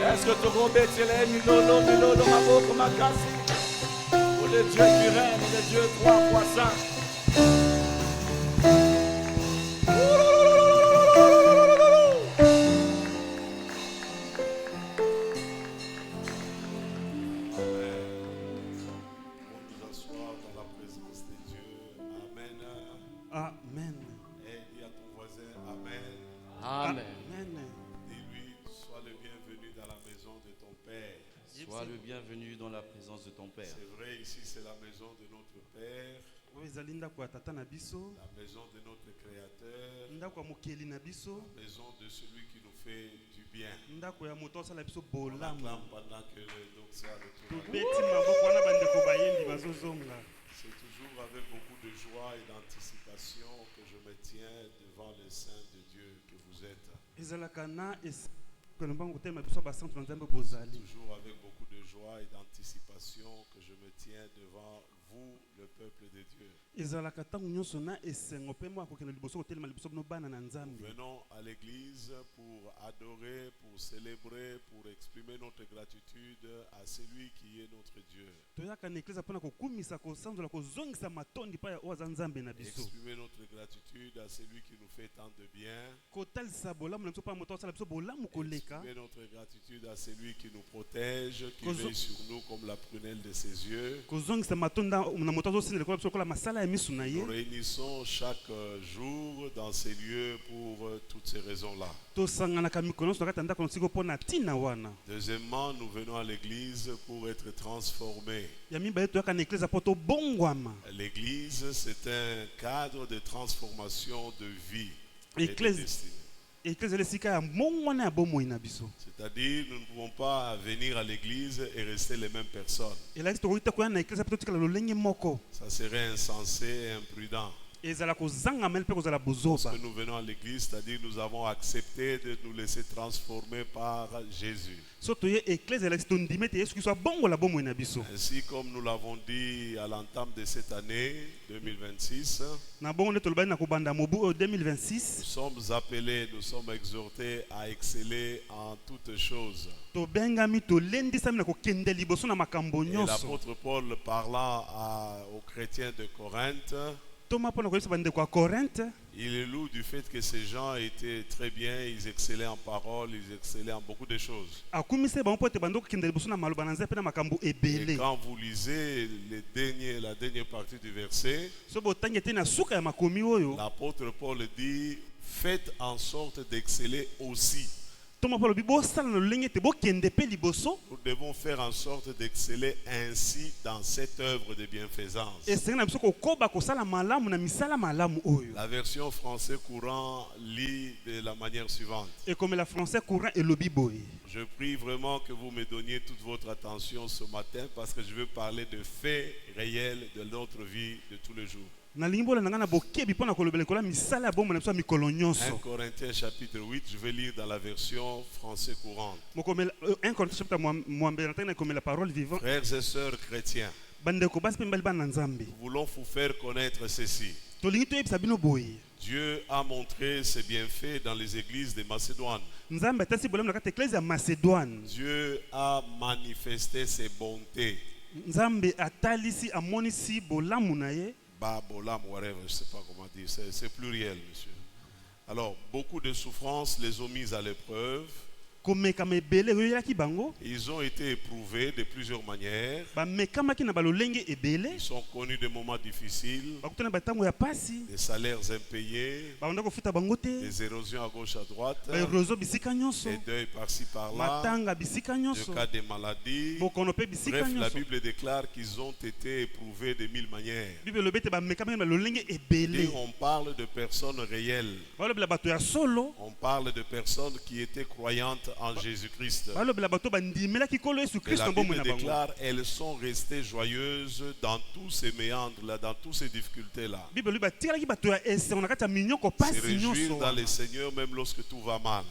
Est-ce que tu remets les milolo, milolo, ma boca, ma casse? Pour le Dieu qui règne, le Dieu 3 fois saint. Amen. Et dis à ton voisin, Amen. Amen. Dis-lui, sois le bienvenu dans la maison de ton Père. Sois le bienvenu dans la présence de ton Père. C'est vrai, ici c'est la maison de notre Père, la maison de notre Créateur, la maison de celui qui nous fait du bien. On acclame pendant que le doxa retourne. C'est toujours avec beaucoup de joie et d'anticipation que je me tiens devant les saints de Dieu que vous êtes. Toujours avec beaucoup de joie et d'anticipation que je me tiens devant vous, le peuple de Dieu. Nous venons à l'église pour adorer, pour célébrer, pour exprimer notre gratitude à celui qui est notre Dieu. Exprimer notre gratitude à celui qui nous fait tant de bien. Exprimer notre gratitude à celui qui nous protège, qui veille sur nous comme la prunelle de ses yeux. Nous réunissons chaque jour dans ces lieux pour toutes ces raisons-là. Deuxièmement, nous venons à l'église pour être transformés. L'église, c'est un cadre de transformation de vie et de destinée. C'est-à-dire, nous ne pouvons pas venir à l'église et rester les mêmes personnes. Ça serait insensé et imprudent. Parce que nous venons à l'église, c'est-à-dire nous avons accepté de nous laisser transformer par Jésus. Ainsi comme nous l'avons dit à l'entame de cette année 2026, nous sommes appelés, nous sommes exhortés à exceller en toutes choses. Et l'apôtre Paul parlant aux chrétiens de Corinthe, il est lourd du fait que ces gens étaient très bien, ils excellaient en parole, ils excellaient en beaucoup de choses. Et quand vous lisez la dernière partie du verset, l'apôtre Paul dit, faites en sorte d'exceller aussi. Nous devons faire en sorte d'exceller ainsi dans cette œuvre de bienfaisance. La version français courant lit de la manière suivante. Je prie vraiment que vous me donniez toute votre attention ce matin parce que je veux parler de faits réels de notre vie de tous les jours. 1 Corinthiens chapitre 8, je vais lire dans la version français courante. Frères et sœurs chrétiens, nous voulons vous faire connaître ceci. Dieu a montré ses bienfaits dans les églises de Macédoine. Dieu a manifesté ses bontés. Bolam, whatever, je ne sais pas comment dire, c'est pluriel, monsieur. Alors, beaucoup de souffrances les ont mises à l'épreuve. Ils ont été éprouvés de plusieurs manières. Ils sont connus de moments difficiles, des salaires impayés, des érosions à gauche à droite, des deuils par-ci par-là, des cas de maladie. Bref, la Bible déclare qu'ils ont été éprouvés de 1000 manières. Et on parle de personnes réelles. On parle de personnes qui étaient croyantes en Jésus-Christ. Et la Bible déclare elles sont restées joyeuses dans tous ces méandres là, dans toutes ces difficultés là. Se réjouir dans le Seigneur même lorsque tout va mal.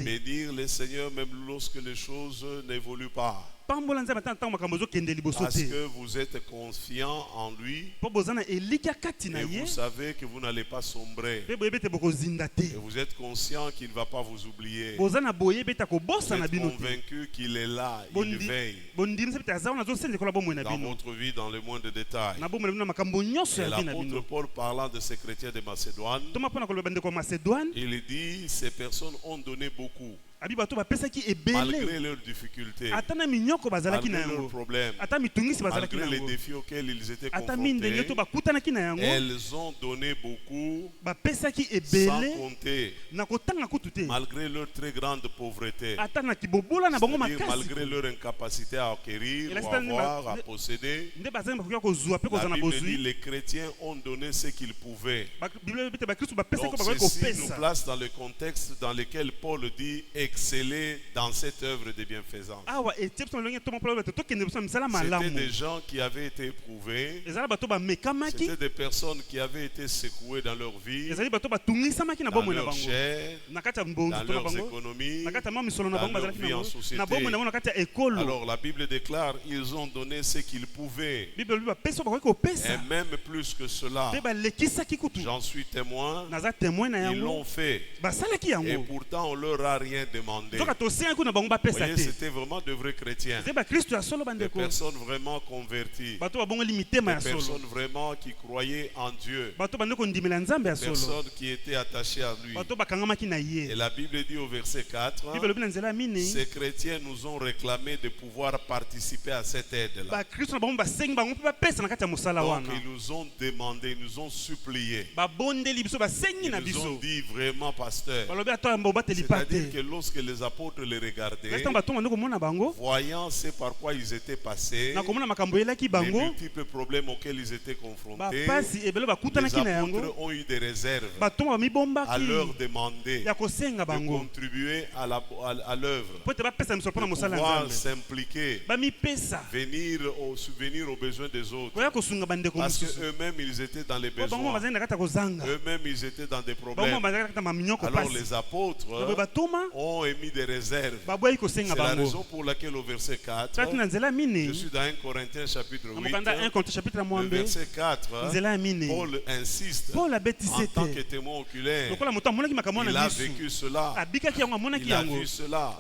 Bénir le Seigneur même lorsque les choses n'évoluent pas. Parce que vous êtes confiant en lui et vous savez que vous n'allez pas sombrer. Et vous êtes conscient qu'il ne va pas vous oublier. Vous êtes convaincu qu'il est là, il veille dans votre vie dans le moindre détail. Et l'apôtre Paul parlant de ces chrétiens de Macédoine, il dit ces personnes ont donné beaucoup. Malgré leurs difficultés, malgré leurs problèmes, malgré les défis auxquels ils étaient confrontés, elles ont donné beaucoup sans compter, malgré leur très grande pauvreté, c'est-à-dire malgré leur incapacité à acquérir, à avoir, à posséder. La Bible dit les chrétiens ont donné ce qu'ils pouvaient. Donc ceci nous place dans le contexte dans lequel Paul dit exceller dans cette œuvre de bienfaisance. C'était des gens qui avaient été éprouvés. C'était des personnes qui avaient été secouées dans leur vie, dans leur chair, dans leurs économies, dans leur vie en société. Alors la Bible déclare ils ont donné ce qu'ils pouvaient. Et même plus que cela, j'en suis témoin, ils l'ont fait. Et pourtant on leur a rien demandé. Vous voyez, c'était vraiment de vrais chrétiens. Des personnes vraiment converties. Des personnes vraiment qui croyaient en Dieu. Des personnes qui étaient attachées à lui. Et la Bible dit au verset 4, ces chrétiens nous ont réclamé de pouvoir participer à cette aide-là. Donc ils nous ont demandé, ils nous ont supplié. Ils nous ont dit vraiment, pasteur, c'est-à-dire que lorsque les apôtres les regardaient, voyant ce par quoi ils étaient passés, les multiples problèmes auxquels ils étaient confrontés, les apôtres ont eu des réserves à leur demander de contribuer à l'œuvre, de pouvoir s'impliquer, subvenir aux besoins des autres, parce qu'eux-mêmes ils étaient dans les besoins, eux-mêmes ils étaient dans des problèmes. Alors les apôtres ont émis des réserves. C'est la raison pour laquelle au verset 4, je suis dans 1 Corinthiens chapitre 8, le verset 4, Paul insiste en tant que témoin oculaire. Il a vécu cela, il a vu cela.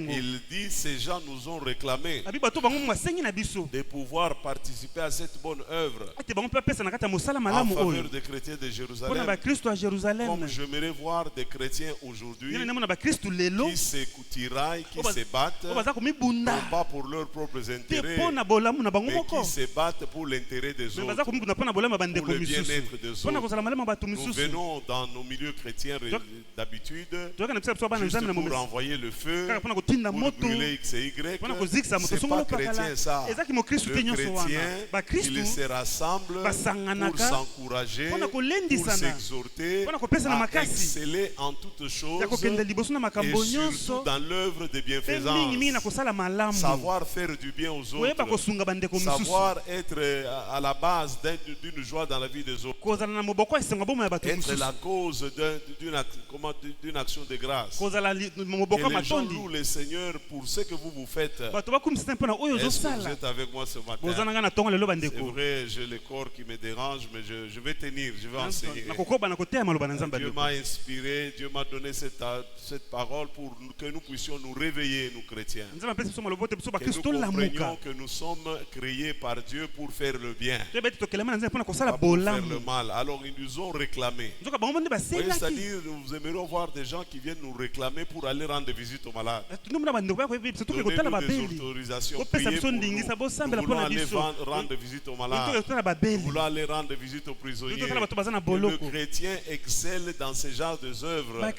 Il dit ces gens nous ont réclamé de pouvoir participer à cette bonne œuvre en faveur des chrétiens de Jérusalem. Comme j'aimerais voir des chrétiens aujourd'hui qui se tiraillent, qui se battent, non pas pour leurs propres intérêts, mais qui se battent pour l'intérêt des autres, pour le bien-être des autres. Nous venons dans nos milieux chrétiens d'habitude juste pour envoyer le feu, pour brûler X et Y. C'est pas chrétien ça. Le chrétien, il se rassemble pour s'encourager, pour s'exhorter à exceller en toutes choses et surtout dans l'œuvre de bienfaisance. savoir faire du bien aux autres, savoir être à la base d'une joie dans la vie des autres, être la cause d'une action de grâce. Loue le Seigneur pour ce que vous faites. Est-ce que vous êtes avec moi ce matin? C'est vrai, j'ai le corps qui me dérange, mais je vais tenir, je vais enseigner. Dieu m'a inspiré, Dieu m'a donné cette parole pour que nous puissions nous réveiller, nous chrétiens. Que nous comprenions que nous sommes créés par Dieu pour faire le bien, pas pour faire le mal. Alors ils nous ont réclamé. C'est-à-dire, nous aimerions voir des gens qui viennent nous réclamer pour aller rendre visite aux malades. Donnez-nous des autorisations. Priez pour nous. Nous voulons aller rendre visite aux malades. Nous voulons aller rendre visite aux prisonniers. Le chrétien excelle dans ce genre d'œuvres. Les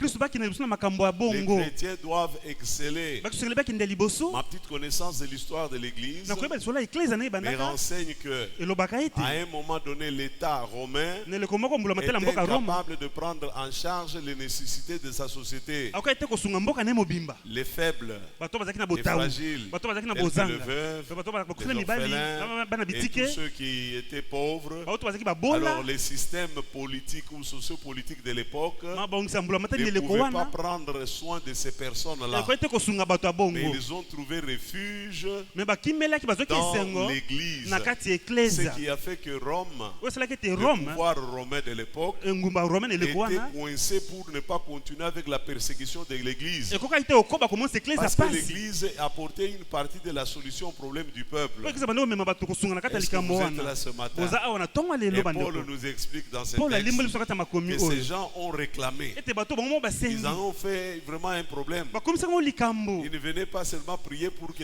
chrétiens doivent exceller. Ma petite connaissance de l'histoire de l'Église me renseigne que à un moment donné, l'État romain était capable de prendre en charge les nécessités de sa société. Les faibles, les fragiles, les veuves, les orphelins et tous ceux qui étaient pauvres. Alors les systèmes politiques ou sociopolitiques de l'époque ne pouvaient pas prendre soin de ces personnes-là. Mais ils ont trouvé refuge dans l'Église. Ce qui a fait que Rome, le pouvoir romain de l'époque, était coincé pour ne pas continuer avec la persécution de l'Église. Parce que l'Église apportait une partie de la solution au problème du peuple. Est-ce que vous êtes là ce matin? Et Paul nous explique dans ce texte que ces gens ont réclamé. Ils en ont fait vraiment un problème. Ils ne venaient pas seulement prier pour que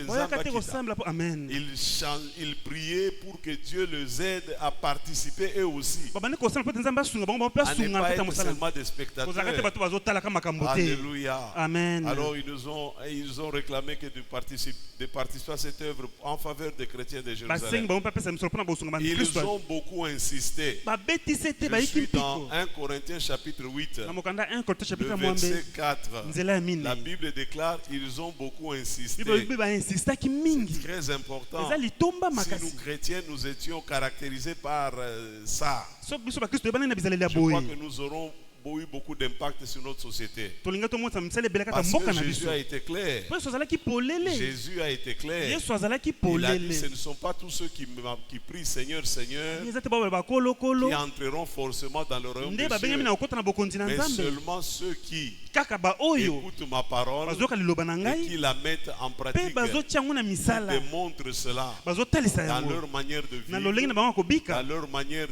ils priaient pour que Dieu les aide à participer eux aussi. À ne pas être seulement des spectateurs. Alléluia. Amen. Alors ils ont réclamé que de participer à cette œuvre en faveur des chrétiens de Jérusalem. Ils ont beaucoup insisté. Je suis dans 1 Corinthiens chapitre 8, le verset 4. La Bible déclare qu'ils ont beaucoup insisté. C'est très important. Si nous chrétiens, nous étions caractérisés par ça, je crois que nous aurons eu beaucoup d'impact sur notre société. Parce que Jésus a été clair. Jésus a été clair. Il a dit, ce ne sont pas tous ceux qui prient Seigneur, Seigneur qui entreront forcément dans le royaume des cieux, mais seulement ceux qui écoutent ma parole et qui la mettent en pratique, démontrent cela dans leur manière de vivre, dans leur manière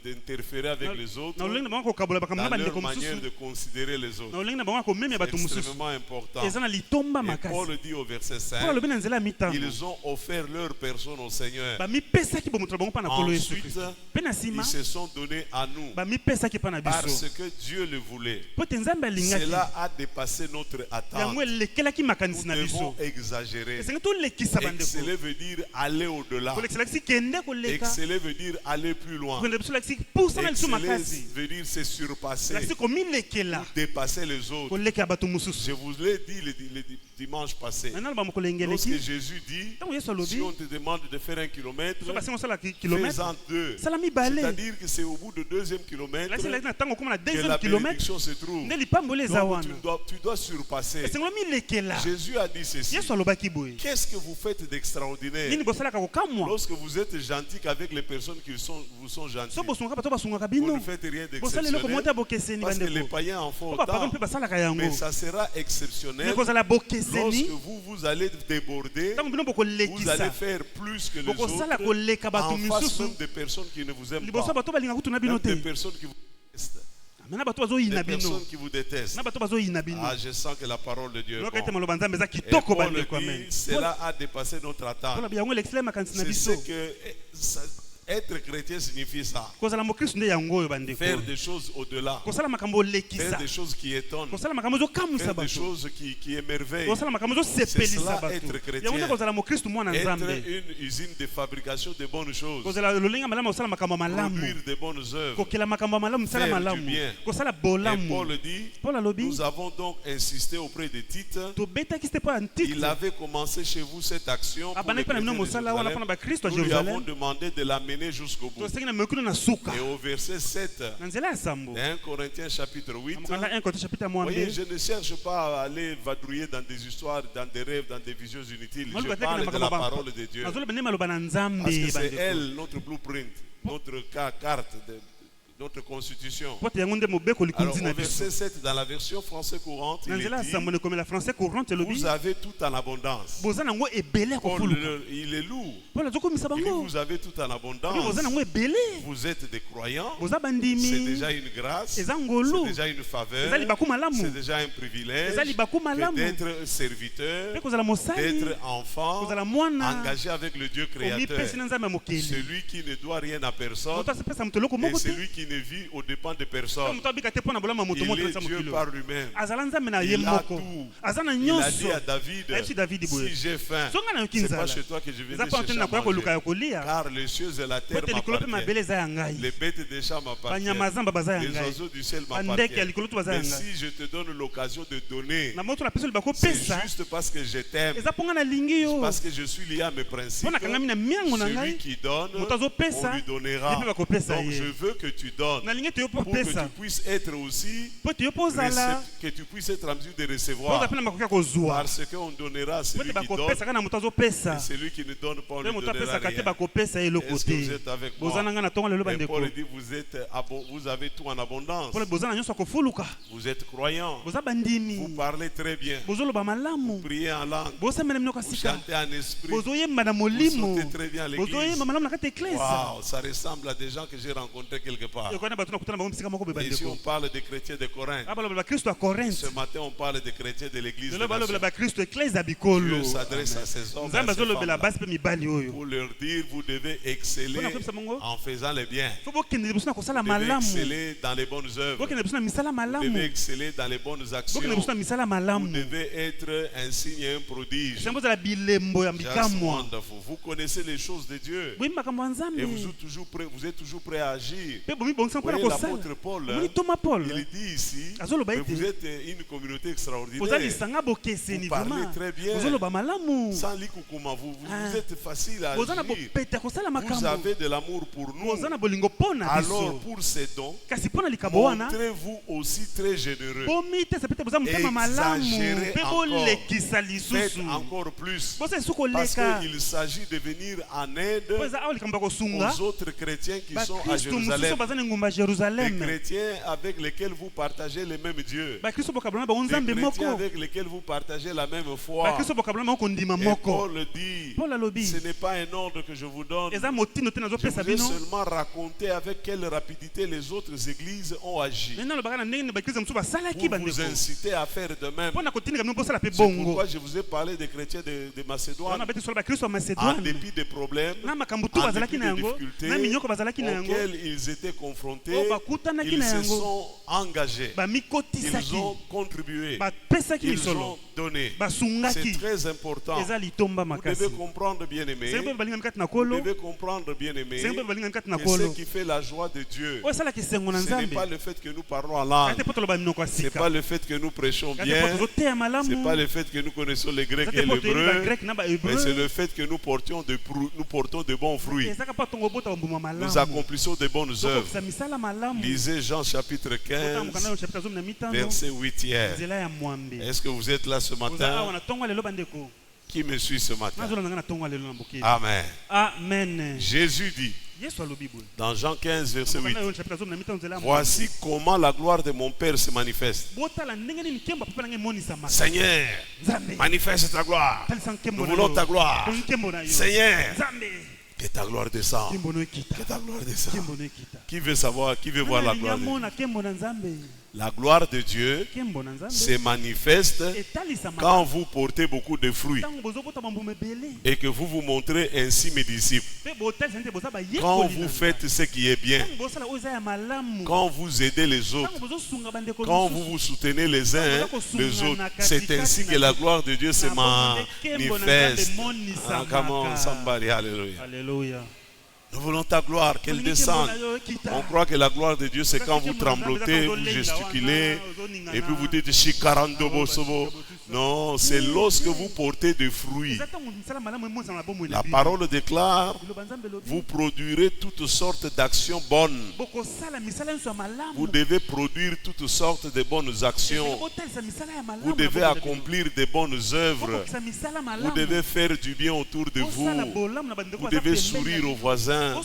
d'interférer avec les autres, dans leur manière de considérer les autres. C'est extrêmement important. Et Paul dit au verset 5, ils ont offert leur personne au Seigneur. Ensuite, ils se sont donnés à nous parce que Dieu le voulait. Cela a dépassé notre attente. Nous devons exagérer. Exceller veut dire aller au-delà. Exceller veut dire aller plus loin. Exceller veut dire se surpasser, pour dépasser les autres. Je vous l'ai dit le dimanche passé. Lorsque Jésus dit, si on te demande de faire 1 kilomètre, fais-en 2. C'est-à-dire que c'est au bout du 2e kilomètre que la bénédiction se trouve. Donc tu dois surpasser. Jésus a dit ceci. Qu'est-ce que vous faites d'extraordinaire lorsque vous êtes gentil avec les personnes qui vous sont gentilles? Vous ne faites rien d'exceptionnel parce que les païens en font autant. Mais ça sera exceptionnel lorsque vous allez déborder, vous allez faire plus que les autres en face même des personnes qui ne vous aiment pas, même des personnes qui vous détestent. Des personnes qui vous détestent. Ah, je sens que la parole de Dieu est bonne. Et Paul dit, cela a dépassé notre attente. C'est ce que Être chrétien signifie ça. Faire des choses au-delà. Faire des choses qui étonnent. Faire des choses qui émerveillent. C'est cela être chrétien. Être une usine de fabrication de bonnes choses. Produire de bonnes œuvres. Faire du bien. Et Paul dit, nous avons donc insisté auprès de Tite. Il avait commencé chez vous cette action pour les chrétiens de Jérusalem. Nous lui avons demandé de l'amener jusqu'au bout. Et au verset 7 1 Corinthiens chapitre 8, voyez, je ne cherche pas à aller vadrouiller dans des histoires, dans des rêves, dans des visions inutiles. Je parle de la parole de Dieu. Parce que c'est elle, notre blueprint, notre carte, notre constitution. Alors au verset 7 dans la version français courante, il est dit, vous avez tout en abondance. Paul, il est lourd. Il dit, vous avez tout en abondance. Vous êtes des croyants. C'est déjà une grâce. C'est déjà une faveur. C'est déjà un privilège d'être serviteur, d'être enfant, engagé avec le Dieu créateur. Celui qui ne doit rien à personne et celui qui ne vit aux dépens de personne. Il est Dieu par lui-même. Il a tout. Il a dit à David, si j'ai faim, ce n'est pas chez toi que je vais chercher à manger, car les cieux et la terre m'appartiennent. Les bêtes des champs m'appartiennent. Les oiseaux du ciel m'appartiennent. Mais si je te donne l'occasion de donner, c'est juste parce que je t'aime. Parce que je suis lié à mes principes. Celui qui donne, on lui donnera. Donc je veux que tu donnes pour que tu puisses être aussi, que tu puisses être en mesure de recevoir. Parce qu'on donnera à celui qui donne, et celui qui ne donne pas, on ne donnera rien. Est-ce que vous êtes avec moi? Et Paul dit, vous avez tout en abondance. Vous êtes croyants. Vous parlez très bien. Vous priez en langue. Vous chantez en esprit. Vous sautez très bien à l'église. Wow, ça ressemble à des gens que j'ai rencontrés quelque part. Et ici on parle des chrétiens de Corinthe. Ce matin on parle des chrétiens de l'église de Nation. Dieu s'adresse à ces hommes, à ces femmes, pour leur dire, vous devez exceller en faisant le bien. Vous devez exceller dans les bonnes œuvres. Vous devez exceller dans les bonnes actions. Vous devez être un signe et un prodige. Vous connaissez les choses de Dieu. Et vous êtes toujours prêt à agir. Voyez, l'apôtre Paul, il dit ici que vous êtes une communauté extraordinaire. Vous parlez très bien. Sans l'ikukuma, vous êtes facile à agir. Vous avez de l'amour pour nous. Alors pour ces dons, montrez-vous aussi très généreux. Exagérez encore. Faites encore plus. Parce qu'il s'agit de venir en aide aux autres chrétiens qui sont à Jérusalem. Des chrétiens avec lesquels vous partagez le même Dieu. Des chrétiens avec lesquels vous partagez la même foi. Et Paul dit, ce n'est pas un ordre que je vous donne. Je vous ai seulement raconté avec quelle rapidité les autres églises ont agi. Pour vous inciter à faire de même. C'est pourquoi je vous ai parlé des chrétiens de Macédoine. En dépit des problèmes, en dépit des difficultés auxquelles ils étaient confrontés, ils se sont engagés. Ils ont contribué. Ils ont donné. C'est très important. Vous devez comprendre, bien-aimés. Vous devez comprendre, bien-aimés, que ce qui fait la joie de Dieu, ce n'est pas le fait que nous parlons en langue. Ce n'est pas le fait que nous prêchons bien. Ce n'est pas le fait que nous connaissons le grec et l'hébreu. Mais c'est le fait que nous portons de bons fruits. Nous accomplissons de bonnes œuvres. Lisez Jean chapitre 15, verset 8e. Est-ce que vous êtes là ce matin? Qui me suit ce matin? Amen. Amen. Jésus dit dans Jean 15, verset 8, voici comment la gloire de mon Père se manifeste. Seigneur, manifeste ta gloire. Nous voulons ta gloire. Seigneur, que ta gloire descende. Que ta gloire descende. Qui veut savoir, qui veut voir la gloire de Dieu? La gloire de Dieu se manifeste quand vous portez beaucoup de fruits et que vous vous montrez ainsi mes disciples. Quand vous faites ce qui est bien, quand vous aidez les autres, quand vous vous soutenez les uns les autres, c'est ainsi que la gloire de Dieu se manifeste. Alléluia. Nous voulons ta gloire, qu'elle descende. On croit que la gloire de Dieu, c'est quand vous tremblotez, vous gesticulez, et puis vous dites Shikarandobo Sobo. Non, c'est lorsque vous portez des fruits. La parole déclare, vous produirez toutes sortes d'actions bonnes. Vous devez produire toutes sortes de bonnes actions. Vous devez accomplir de bonnes œuvres. Vous devez faire du bien autour de vous. Vous devez sourire aux voisins.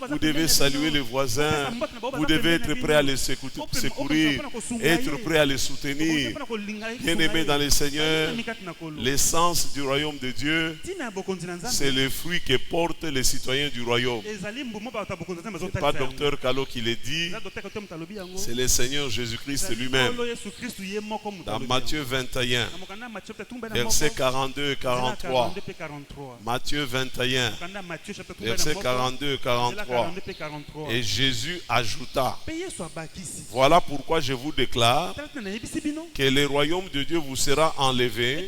Vous devez saluer les voisins. Vous devez être prêt à les secourir, être prêt à les soutenir. Bien-aimés dans les Seigneur, l'essence du royaume de Dieu, c'est le fruit que portent les citoyens du royaume. Ce n'est pas Dr Kalo qui le dit, c'est le Seigneur Jésus-Christ lui-même. Dans Matthieu 21, versets 42 et 43. Matthieu 21, versets 42 et 43. Et Jésus ajouta, voilà pourquoi je vous déclare que le royaume de Dieu vous sera enlevé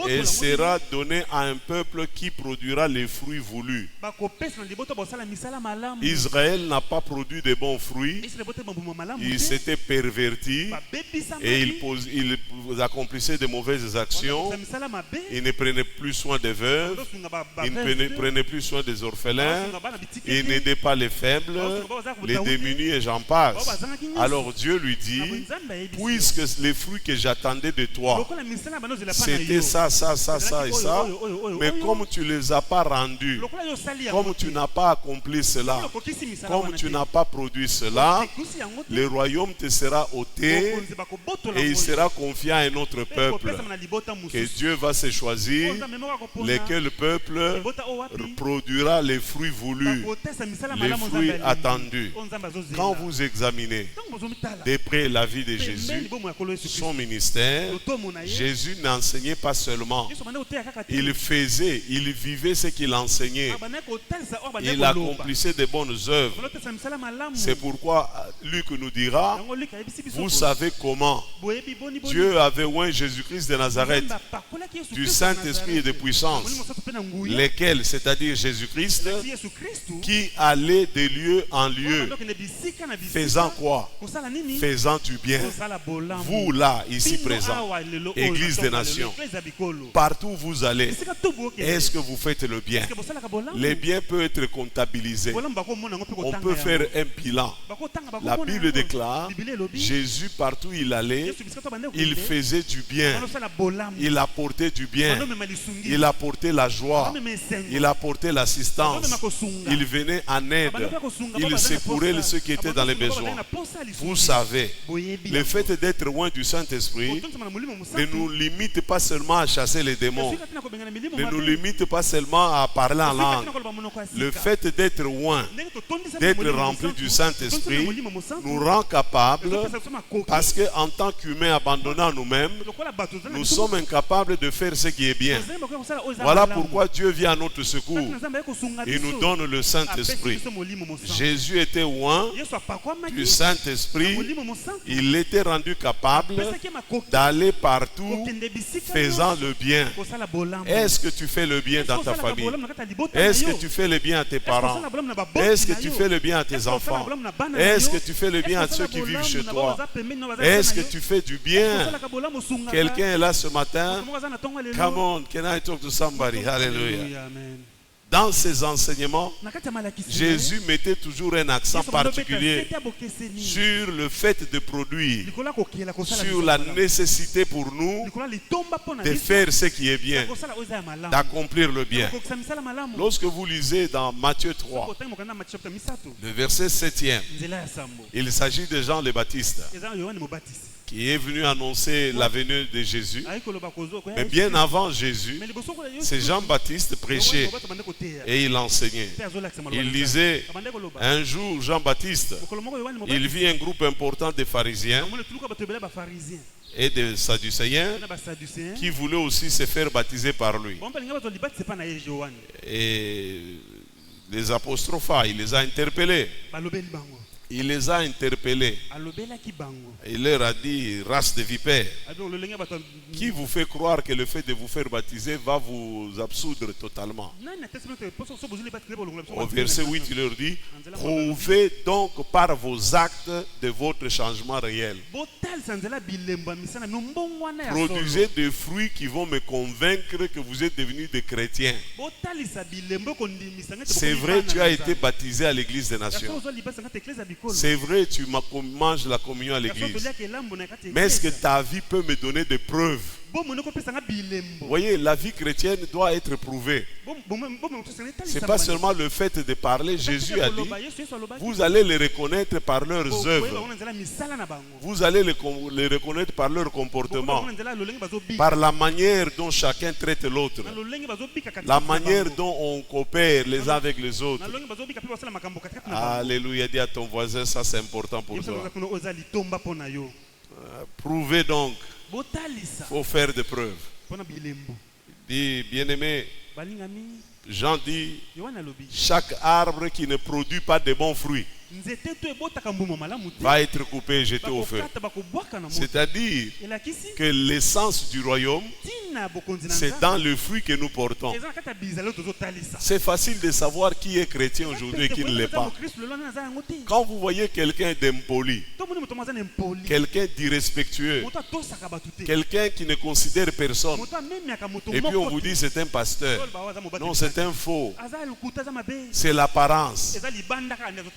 et sera donné à un peuple qui produira les fruits voulus. Israël n'a pas produit de bons fruits. Il s'était perverti et il accomplissait de mauvaises actions. Il ne prenait plus soin des veuves. Il ne prenait plus soin des orphelins. Il n'aidait pas les faibles, les démunis et j'en passe. Alors Dieu lui dit, puisque les fruits que j'attendais de toi, c'était ça et ça, mais comme tu ne les as pas rendus, comme tu n'as pas accompli cela, comme tu n'as pas produit cela, le royaume te sera ôté et il sera confié à un autre peuple que Dieu va se choisir, lequel peuple produira les fruits voulus, les fruits attendus. Quand vous examinez de près la vie de Jésus, son ministère, Jésus n'enseignait pas seulement. Il faisait, il vivait ce qu'il enseignait. Il accomplissait de bonnes œuvres. C'est pourquoi Luc nous dira, vous savez comment Dieu avait oint Jésus-Christ de Nazareth du Saint-Esprit et de puissance, lesquels, c'est-à-dire Jésus-Christ, qui allait de lieu en lieu, faisant quoi? Faisant du bien. Vous là, ici présents, Église des Nations, partout où vous allez, est-ce que vous faites le bien? Le bien peut être comptabilisé. On peut faire un bilan. La Bible déclare, Jésus partout où il allait, il faisait du bien. Il apportait du bien. Il apportait la joie. Il apportait l'assistance. Il venait en aide. Il secourait ceux qui étaient dans les besoins. Vous savez, le fait d'être loin du Saint-Esprit ne nous limite pas seulement à chasser les démons, ne nous limite pas seulement à parler en langue. Le fait d'être loin, d'être rempli du Saint-Esprit nous rend capables, parce qu'en tant qu'humains abandonnés à nous-mêmes, nous sommes incapables de faire ce qui est bien. Voilà pourquoi Dieu vient à notre secours et nous donne le Saint-Esprit. Jésus était loin du Saint-Esprit. Il était rendu capable d'aller partout faisant le bien. Est-ce que tu fais le bien dans ta famille? Est-ce que tu fais le bien à tes parents? Est-ce que tu fais le bien à tes enfants? Est-ce que tu fais le bien à ceux qui vivent chez toi? Est-ce que tu fais du bien? Quelqu'un est là ce matin? Come on, can I talk to somebody? Hallelujah. Dans ses enseignements, Jésus mettait toujours un accent particulier sur le fait de produire, sur la nécessité pour nous de faire ce qui est bien, d'accomplir le bien. Lorsque vous lisez dans Matthieu 3, le verset 7e, il s'agit de Jean le Baptiste qui est venu annoncer la venue de Jésus. Mais bien avant Jésus, c'est Jean-Baptiste prêchait et il enseignait. Il disait, un jour Jean-Baptiste, il vit un groupe important de pharisiens et de Sadducéens qui voulaient aussi se faire baptiser par lui. Et les apostrophes, il les a interpellés. Il les a interpellés. Il leur a dit, race de vipères, qui vous fait croire que le fait de vous faire baptiser va vous absoudre totalement? Au verset 8, il leur dit, prouvez donc par vos actes de votre changement réel. Produisez des fruits qui vont me convaincre que vous êtes devenus des chrétiens. C'est vrai, tu as été baptisé à l'église des nations. C'est vrai, tu manges la communion à l'église. Mais est-ce que ta vie peut me donner des preuves? Vous voyez, la vie chrétienne doit être prouvée. Ce n'est pas seulement le fait de parler. Jésus a dit, vous allez les reconnaître par leurs œuvres. Vous allez les reconnaître par leur comportement. Par la manière dont chacun traite l'autre. La manière dont on coopère les uns avec les autres. Alléluia, dis à ton voisin, ça c'est important pour toi. Prouvez donc. Il faut faire des preuves. Dit, bien-aimé, Jean dit, chaque arbre qui ne produit pas de bons fruits va être coupé et jeté au feu. C'est-à-dire que l'essence du royaume, c'est dans le fruit que nous portons. C'est facile de savoir qui est chrétien aujourd'hui et qui ne l'est pas. Quand vous voyez quelqu'un d'impoli, quelqu'un d'irrespectueux, quelqu'un qui ne considère personne, et puis on vous dit c'est un pasteur. Non, c'est un faux. C'est l'apparence.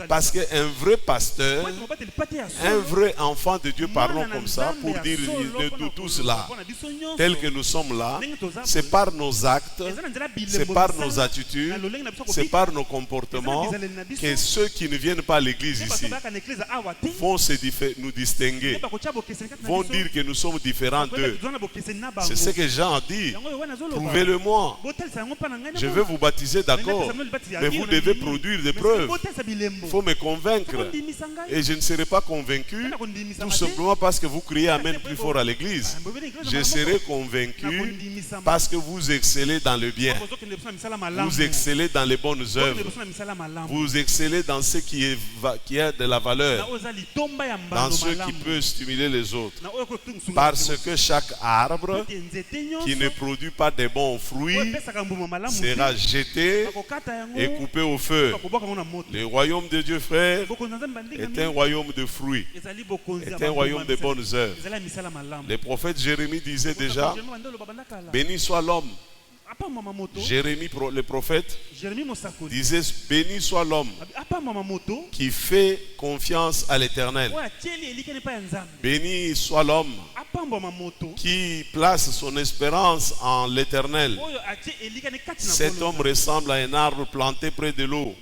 Parce qu'un vrai pasteur, un vrai enfant de Dieu, parlons comme ça, pour dire de tout cela, tel que nous sommes là, c'est par nos actes, c'est par nos attitudes, c'est par nos comportements que ceux qui ne viennent pas à l'église ici vont nous distinguer, vont dire que nous sommes différents d'eux. C'est ce que Jean a dit. Prouvez-le-moi. Je vais vous baptiser, d'accord, mais vous devez produire des preuves. Il faut me convaincre. Et je ne serai pas convaincu tout simplement parce que vous criez Amen plus fort à l'église. Je serai convaincu parce que vous excellez dans le bien. Vous excellez dans les bonnes œuvres. Vous excellez dans ce qui a de la valeur. Dans ce qui peut stimuler les autres. Parce que chaque arbre qui ne produit pas de bons fruits sera jeté et coupé au feu. Le royaume de Dieu, frère, est un royaume de fruits, est un royaume de bonnes œuvres. Le prophète Jérémie disait déjà, béni soit l'homme. Jérémie, le prophète, disait, béni soit l'homme qui fait confiance à l'Éternel. Béni soit l'homme qui place son espérance en l'Éternel. Cet homme ressemble à un arbre planté près de l'eau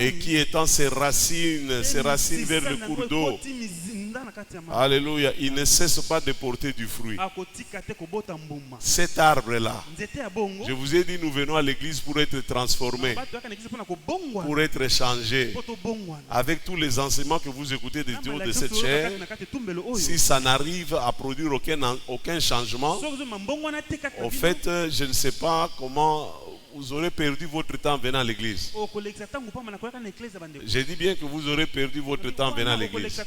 et qui étend ses racines vers le cours d'eau. Alléluia, il ne cesse pas de porter du fruit. Cet arbre-là, je vous ai dit, nous venons à l'église pour être transformés, pour être changés. Avec tous les enseignements que vous écoutez de cette chair, si ça n'arrive à produire aucun changement, au fait, je ne sais pas comment vous aurez perdu votre temps venant à l'église. J'ai dit bien que vous aurez perdu votre temps venant à l'église.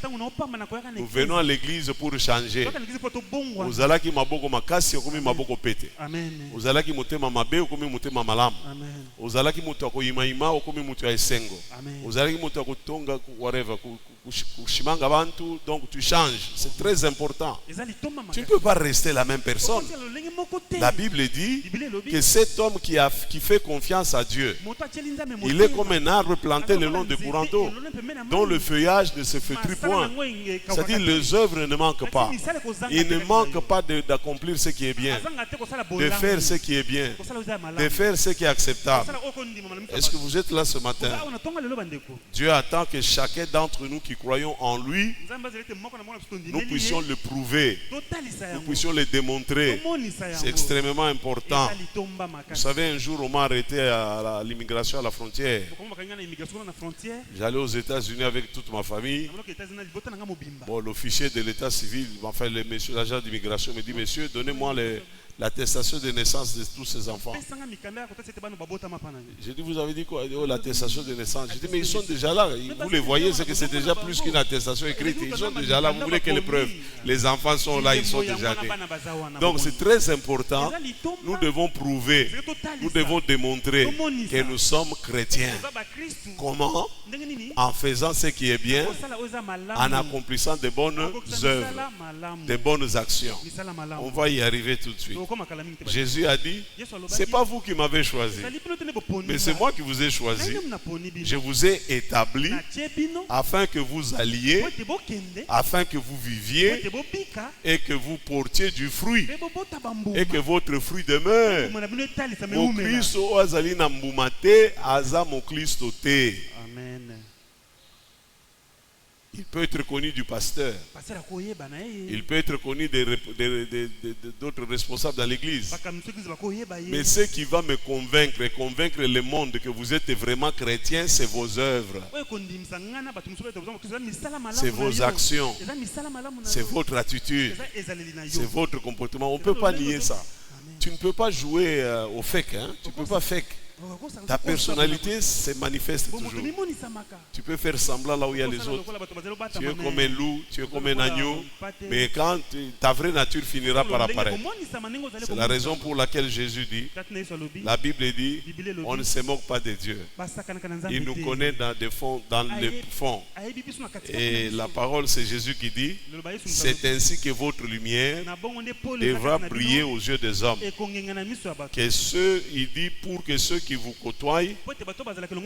Nous venons à l'église pour changer. Ozalaki maboko makasi okomi maboko pete. Ozalaki motema mabe okomi motema malamu. Ozalaki moto akoyimayima okomi moto ya esengo. Ozalaki moto akotonga whatever kushimanga bantu, donc tu changes. C'est très important. Tu ne peux pas rester la même personne. La Bible dit que cet homme qui fait confiance à Dieu, il est comme un arbre planté le long de courants d'eau, dont le feuillage ne se flétrit point. C'est-à-dire les œuvres ne manquent pas. Il ne manque pas d'accomplir ce qui est bien, de faire ce qui est bien, de faire ce qui est acceptable. Est-ce que vous êtes là ce matin? Dieu attend que chacun d'entre nous qui qui croyons en lui, nous puissions le prouver, nous puissions le démontrer. C'est extrêmement important. Vous savez, un jour, on m'a arrêté à l'immigration à la frontière. J'allais aux États-Unis avec toute ma famille. Bon, l'officier de l'état civil, enfin, l'agent d'immigration me dit, monsieur, donnez-moi l'attestation de naissance de tous ces enfants. J'ai dit, vous avez dit quoi? Oh, l'attestation de naissance. J'ai dit, mais ils sont déjà là. Vous les voyez, c'est que c'est déjà plus qu'une attestation écrite. Ils sont déjà là. Vous voulez quelle preuve? Les enfants sont là, ils sont déjà nés. Donc c'est très important. Nous devons prouver, nous devons démontrer que nous sommes chrétiens. Comment? En faisant ce qui est bien, en accomplissant de bonnes œuvres, de bonnes actions. On va y arriver tout de suite. Jésus a dit, c'est pas vous qui m'avez choisi, mais c'est moi qui vous ai choisi. Je vous ai établi afin que vous alliez, afin que vous viviez et que vous portiez du fruit et que votre fruit demeure. Mon Christ azali na mbuma te, aza mon Christ te. Amen. Il peut être connu du pasteur. Il peut être connu d'autres responsables dans l'église. Mais ce qui va me convaincre et convaincre le monde que vous êtes vraiment chrétien, c'est vos œuvres. C'est vos actions. C'est votre attitude. C'est votre comportement. On ne peut pas nier ça. Tu ne peux pas jouer au fake. Hein? Tu ne peux pas fake. Ta personnalité se manifeste toujours. Tu peux faire semblant là où il y a les autres. Tu es comme un loup, tu es comme un agneau. Mais quand ta vraie nature finira par apparaître. C'est la raison pour laquelle Jésus dit, la Bible dit, on ne se moque pas de Dieu. Il nous connaît dans le fond. Et la parole, c'est Jésus qui dit, c'est ainsi que votre lumière devra briller aux yeux des hommes. Que ceux, il dit, pour que ceux qui vous côtoient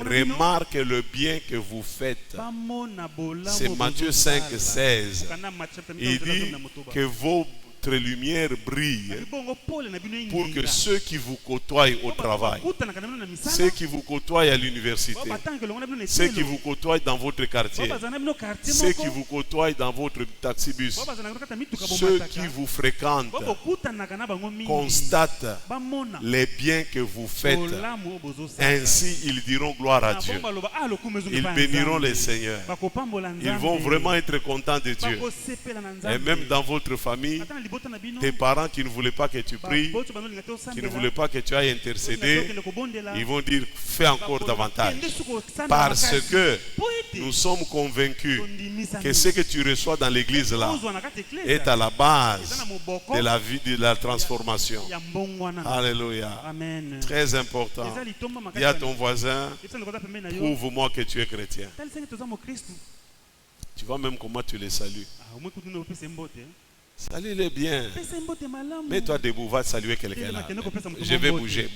remarquent le bien que vous faites. C'est Matthieu 5, 16. Il dit que votre lumière brille pour que ceux qui vous côtoient au travail, ceux qui vous côtoient à l'université, ceux qui vous côtoient dans votre quartier, ceux qui vous côtoient dans votre taxibus, ceux qui vous fréquentent constatent les biens que vous faites. Ainsi ils diront gloire à Dieu. Ils béniront les seigneurs. Ils vont vraiment être contents de Dieu. Et même dans votre famille, tes parents qui ne voulaient pas que tu pries, qui ne voulaient pas que tu ailles intercéder, ils vont dire fais encore davantage. Parce que nous sommes convaincus que ce que tu reçois dans l'église là est à la base de la vie, de la transformation. Alléluia. Très important. Dis à ton voisin, prouve-moi que tu es chrétien. Tu vois même comment tu les salues. Salut-les bien. Mets-toi debout, va saluer quelqu'un là. Je vais bouger.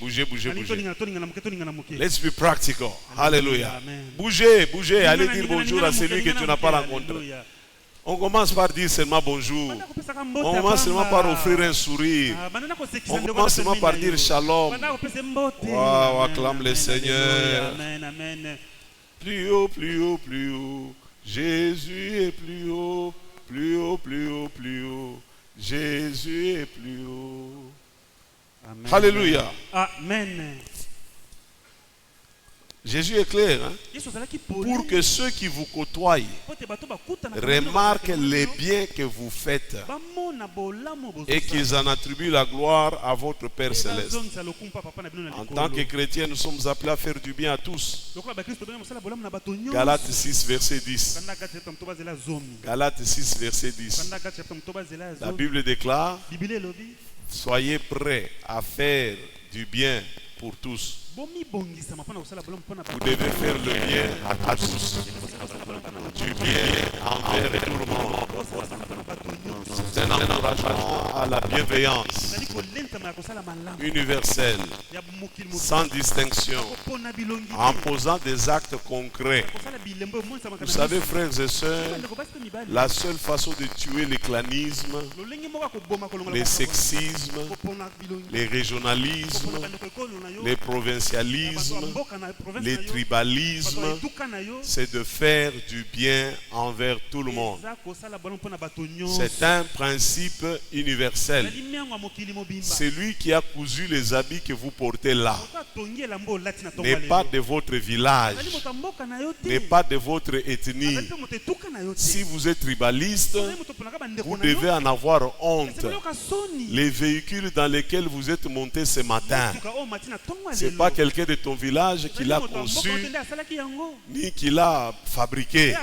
Let's be practical. Alléluia. Bougez. Allez dire bonjour à celui que tu n'as pas rencontré. On commence par dire seulement bonjour. On commence seulement par offrir un sourire. On commence seulement par dire shalom. Wow, acclame le Seigneur. Plus haut, plus haut, plus haut. Jésus est plus haut. Plus haut, plus haut, plus haut. Jésus est plus haut. Amen. Alléluia. Amen. Jésus est clair. Hein? Pour que ceux qui vous côtoient remarquent les biens que vous faites et qu'ils en attribuent la gloire à votre Père Céleste. En tant que chrétiens, nous sommes appelés à faire du bien à tous. Galates 6, verset 10. Galates 6, verset 10. La Bible déclare, soyez prêts à faire du bien pour tous. Vous devez faire le bien à tous. Du bien envers tout le monde. C'est un encouragement à la bienveillance universelle, sans distinction, en posant des actes concrets. Vous savez, frères et sœurs, la seule façon de tuer l'éclanisme, les sexismes, les régionalismes, les provincialismes, les tribalismes, c'est de faire du bien envers tout le monde. C'est un principe universel. C'est lui qui a cousu les habits que vous portez là. N'est pas de votre village, n'est pas de votre ethnie. Si vous êtes tribaliste, vous devez en avoir honte. Les véhicules dans lesquels vous êtes montés ce matin, ce n'est pas quelqu'un de ton village qui l'a conçu, ni qui l'a fabriqué.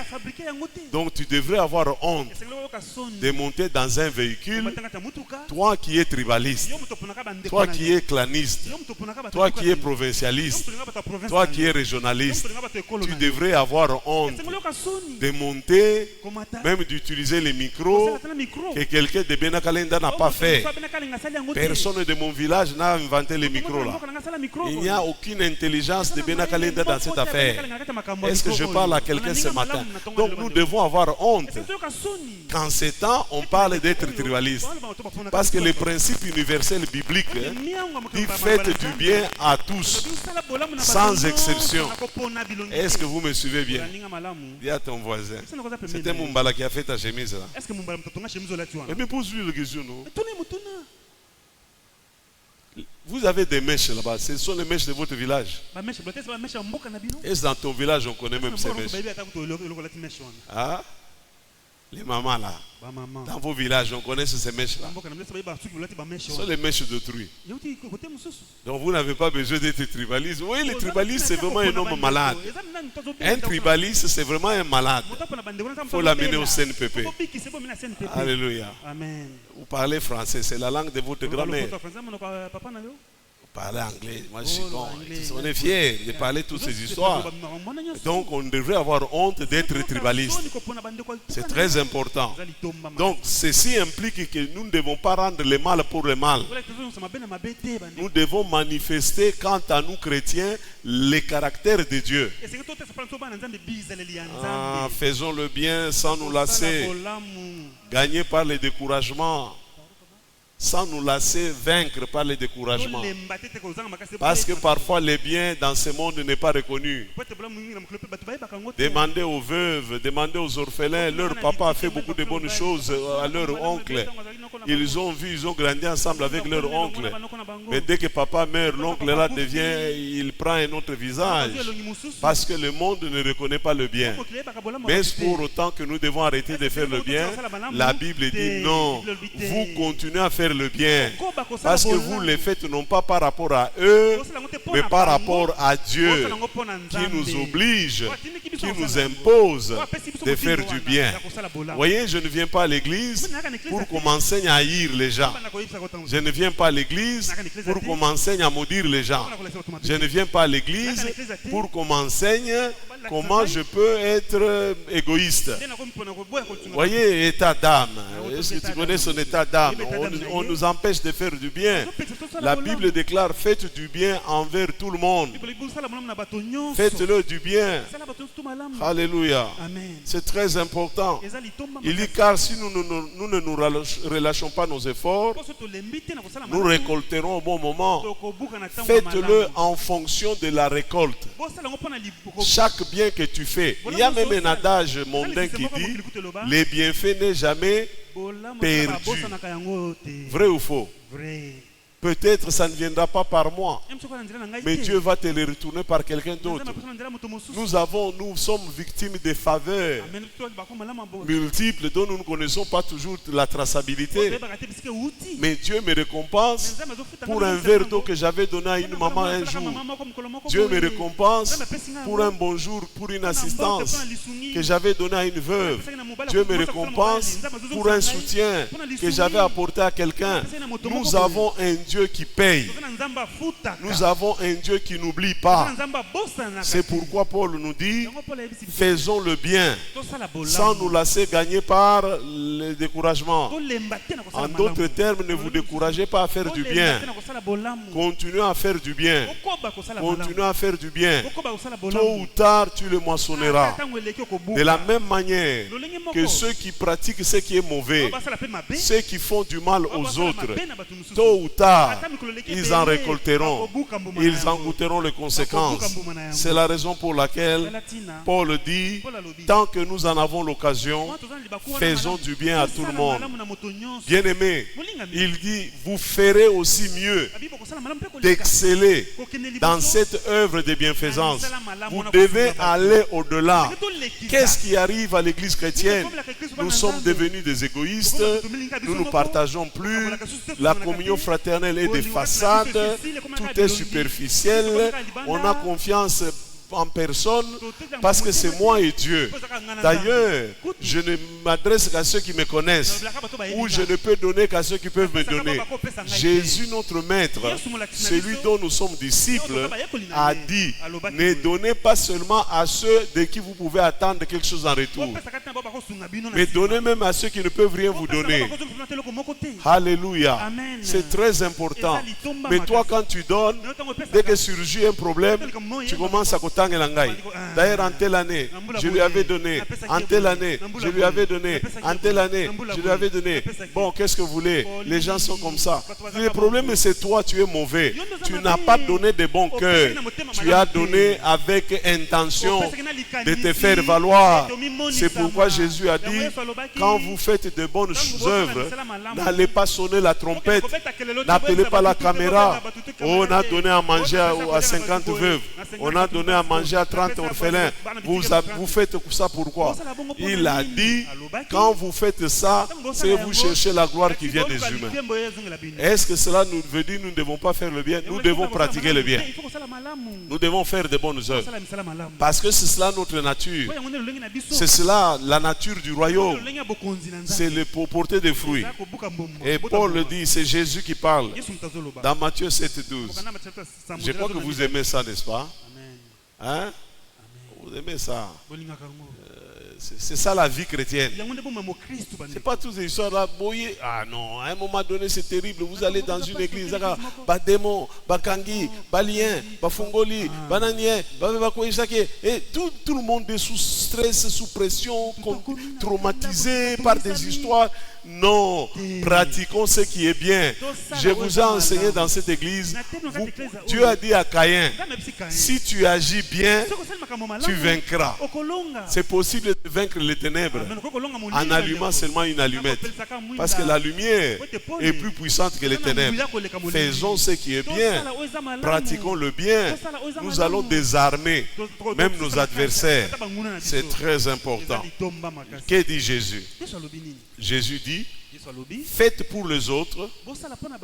Donc tu devrais avoir honte de monter dans un véhicule, toi qui es tribaliste, toi qui es claniste, toi qui es provincialiste, toi qui es régionaliste. Tu devrais avoir honte de monter, même d'utiliser les micros que quelqu'un de Benakalenda n'a pas fait. Personne de mon village n'a inventé les micros là. Il n'y a aucune intelligence de Benakalenda dans cette affaire. Est-ce que je parle à quelqu'un ce matin? Donc nous devons avoir honte. Qu'en ces temps, on parle d'être tribaliste. Parce que le principe universel biblique dit faites du bien à tous, sans exception. Est-ce que vous me suivez bien? Dis à ton voisin. C'était Mumbala qui a fait ta chemise là. Mais pose-lui la question, non? Vous avez des mèches là-bas. Ce sont les mèches de votre village. Est-ce dans ton village on connaît même ces mèches? Ah? Les mamans là. Dans vos villages, on connaît ces mèches-là. Ce sont les mèches d'autrui. Donc vous n'avez pas besoin d'être tribaliste. Oui, le tribaliste, c'est vraiment un homme malade. Un tribaliste, c'est vraiment un malade. Il faut l'amener au CNPP. Alléluia. Vous parlez français, c'est la langue de votre grand-mère. Parler anglais, moi je suis bon. On est fiers de parler toutes ces histoires. Donc on devrait avoir honte d'être tribaliste. C'est très important. Donc ceci implique que nous ne devons pas rendre le mal pour le mal. Nous devons manifester quant à nous chrétiens le caractère de Dieu. Faisons le bien sans nous lasser, gagner par le découragement, sans nous lasser, vaincre par le découragement. Parce que parfois le bien dans ce monde n'est pas reconnu. Demandez aux veuves, demandez aux orphelins. Leur papa a fait beaucoup de bonnes choses à leur oncle. Ils ont vu, ils ont grandi ensemble avec leur oncle. Mais dès que papa meurt, l'oncle là devient, il prend un autre visage. Parce que le monde ne reconnaît pas le bien. Mais pour autant que nous devons arrêter de faire le bien, la Bible dit non. Vous continuez à faire le bien. Parce que vous le faites non pas par rapport à eux, mais par rapport à Dieu, qui nous oblige, qui nous impose de faire du bien. Voyez, je ne viens pas à l'église pour qu'on m'enseigne à haïr les gens. Je ne viens pas à l'église pour qu'on m'enseigne à maudire les gens. Je ne viens pas à l'église pour qu'on m'enseigne comment je peux être égoïste. Voyez, état d'âme. Est-ce que tu connais son état d'âme? On nous empêche de faire du bien. La Bible déclare faites du bien envers tout le monde. Faites-le du bien. Alléluia. C'est très important. Il dit car si nous ne nous relâchons pas nos efforts, nous récolterons au bon moment. Faites-le en fonction de la récolte. Chaque bien que tu fais. Il y a même un adage mondain qui dit les bienfaits n'est jamais perdu. Vrai ou faux? Vrai. Peut-être ça ne viendra pas par moi, mais Dieu va te le retourner par quelqu'un d'autre. Nous sommes victimes de faveurs multiples dont nous ne connaissons pas toujours la traçabilité. Mais Dieu me récompense pour un verre d'eau que j'avais donné à une maman un jour. Dieu me récompense pour un bonjour, pour une assistance que j'avais donné à une veuve. Dieu me récompense pour un soutien que j'avais apporté à quelqu'un. Nous avons un Dieu qui paye. Nous avons un Dieu qui n'oublie pas. C'est pourquoi Paul nous dit, faisons le bien, sans nous laisser gagner par le découragement. En d'autres termes, ne vous découragez pas à faire du bien. Continuez à faire du bien. Continuez à faire du bien. Tôt ou tard, tu le moissonneras. De la même manière que ceux qui pratiquent ce qui est mauvais, ceux qui font du mal aux autres, tôt ou tard, ils en récolteront. Ils en goûteront les conséquences. C'est la raison pour laquelle Paul dit, tant que nous en avons l'occasion, faisons du bien à tout le monde. Bien-aimé, il dit, vous ferez aussi mieux d'exceller dans cette œuvre de bienfaisance. Vous devez aller au-delà. Qu'est-ce qui arrive à l'église chrétienne? Nous sommes devenus des égoïstes. Nous ne partageons plus. La communion fraternelle est des façades. Tout est superficiel. On a confiance en personne parce que c'est moi et Dieu. D'ailleurs, je ne m'adresse qu'à ceux qui me connaissent, ou je ne peux donner qu'à ceux qui peuvent me donner. Jésus, notre maître, celui dont nous sommes disciples, a dit, ne donnez pas seulement à ceux de qui vous pouvez attendre quelque chose en retour, mais donnez même à ceux qui ne peuvent rien vous donner. Alléluia. C'est très important. Mais toi, quand tu donnes, dès que surgit un problème, tu commences à côté. D'ailleurs, en telle année, je lui avais donné. En telle année, je lui avais donné. En telle année, je lui avais donné. Bon, qu'est-ce que vous voulez? Les gens sont comme ça. Le problème, c'est toi, tu es mauvais. Tu n'as pas donné de bon cœur. Tu as donné avec intention de te faire valoir. C'est pourquoi Jésus a dit, quand vous faites de bonnes œuvres, n'allez pas sonner la trompette. N'appelez pas la caméra. On a donné à manger à 50 veuves. On a donné à manger à 30 orphelins. Vous faites ça pourquoi? Il a dit, quand vous faites ça, c'est vous cherchez la gloire qui vient des humains. Est-ce que cela nous veut dire que nous ne devons pas faire le bien? Nous devons pratiquer le bien. Nous devons faire de bonnes œuvres. Parce que c'est cela notre nature. C'est cela la nature du royaume. C'est le pour porter des fruits. Et Paul le dit, c'est Jésus qui parle. Dans Matthieu 7:12. Je crois que vous aimez ça, n'est-ce pas? Hein? Vous aimez ça? C'est ça la vie chrétienne. C'est pas toutes ces histoires là. Ah non, à un moment donné c'est terrible. Vous allez dans une église, Bademo, Bakangi, Balien, Bafungoli, Bananien, et tout le monde est sous stress, sous pression, traumatisé par des histoires. Non, pratiquons ce qui est bien. Je vous ai enseigné dans cette église. Dieu a dit à Caïn, si tu agis bien, tu vaincras. C'est possible de vaincre les ténèbres en allumant seulement une allumette. Parce que la lumière est plus puissante que les ténèbres. Faisons ce qui est bien. Pratiquons le bien. Nous allons désarmer même nos adversaires. C'est très important. Que dit Jésus? Jésus dit, faites pour les autres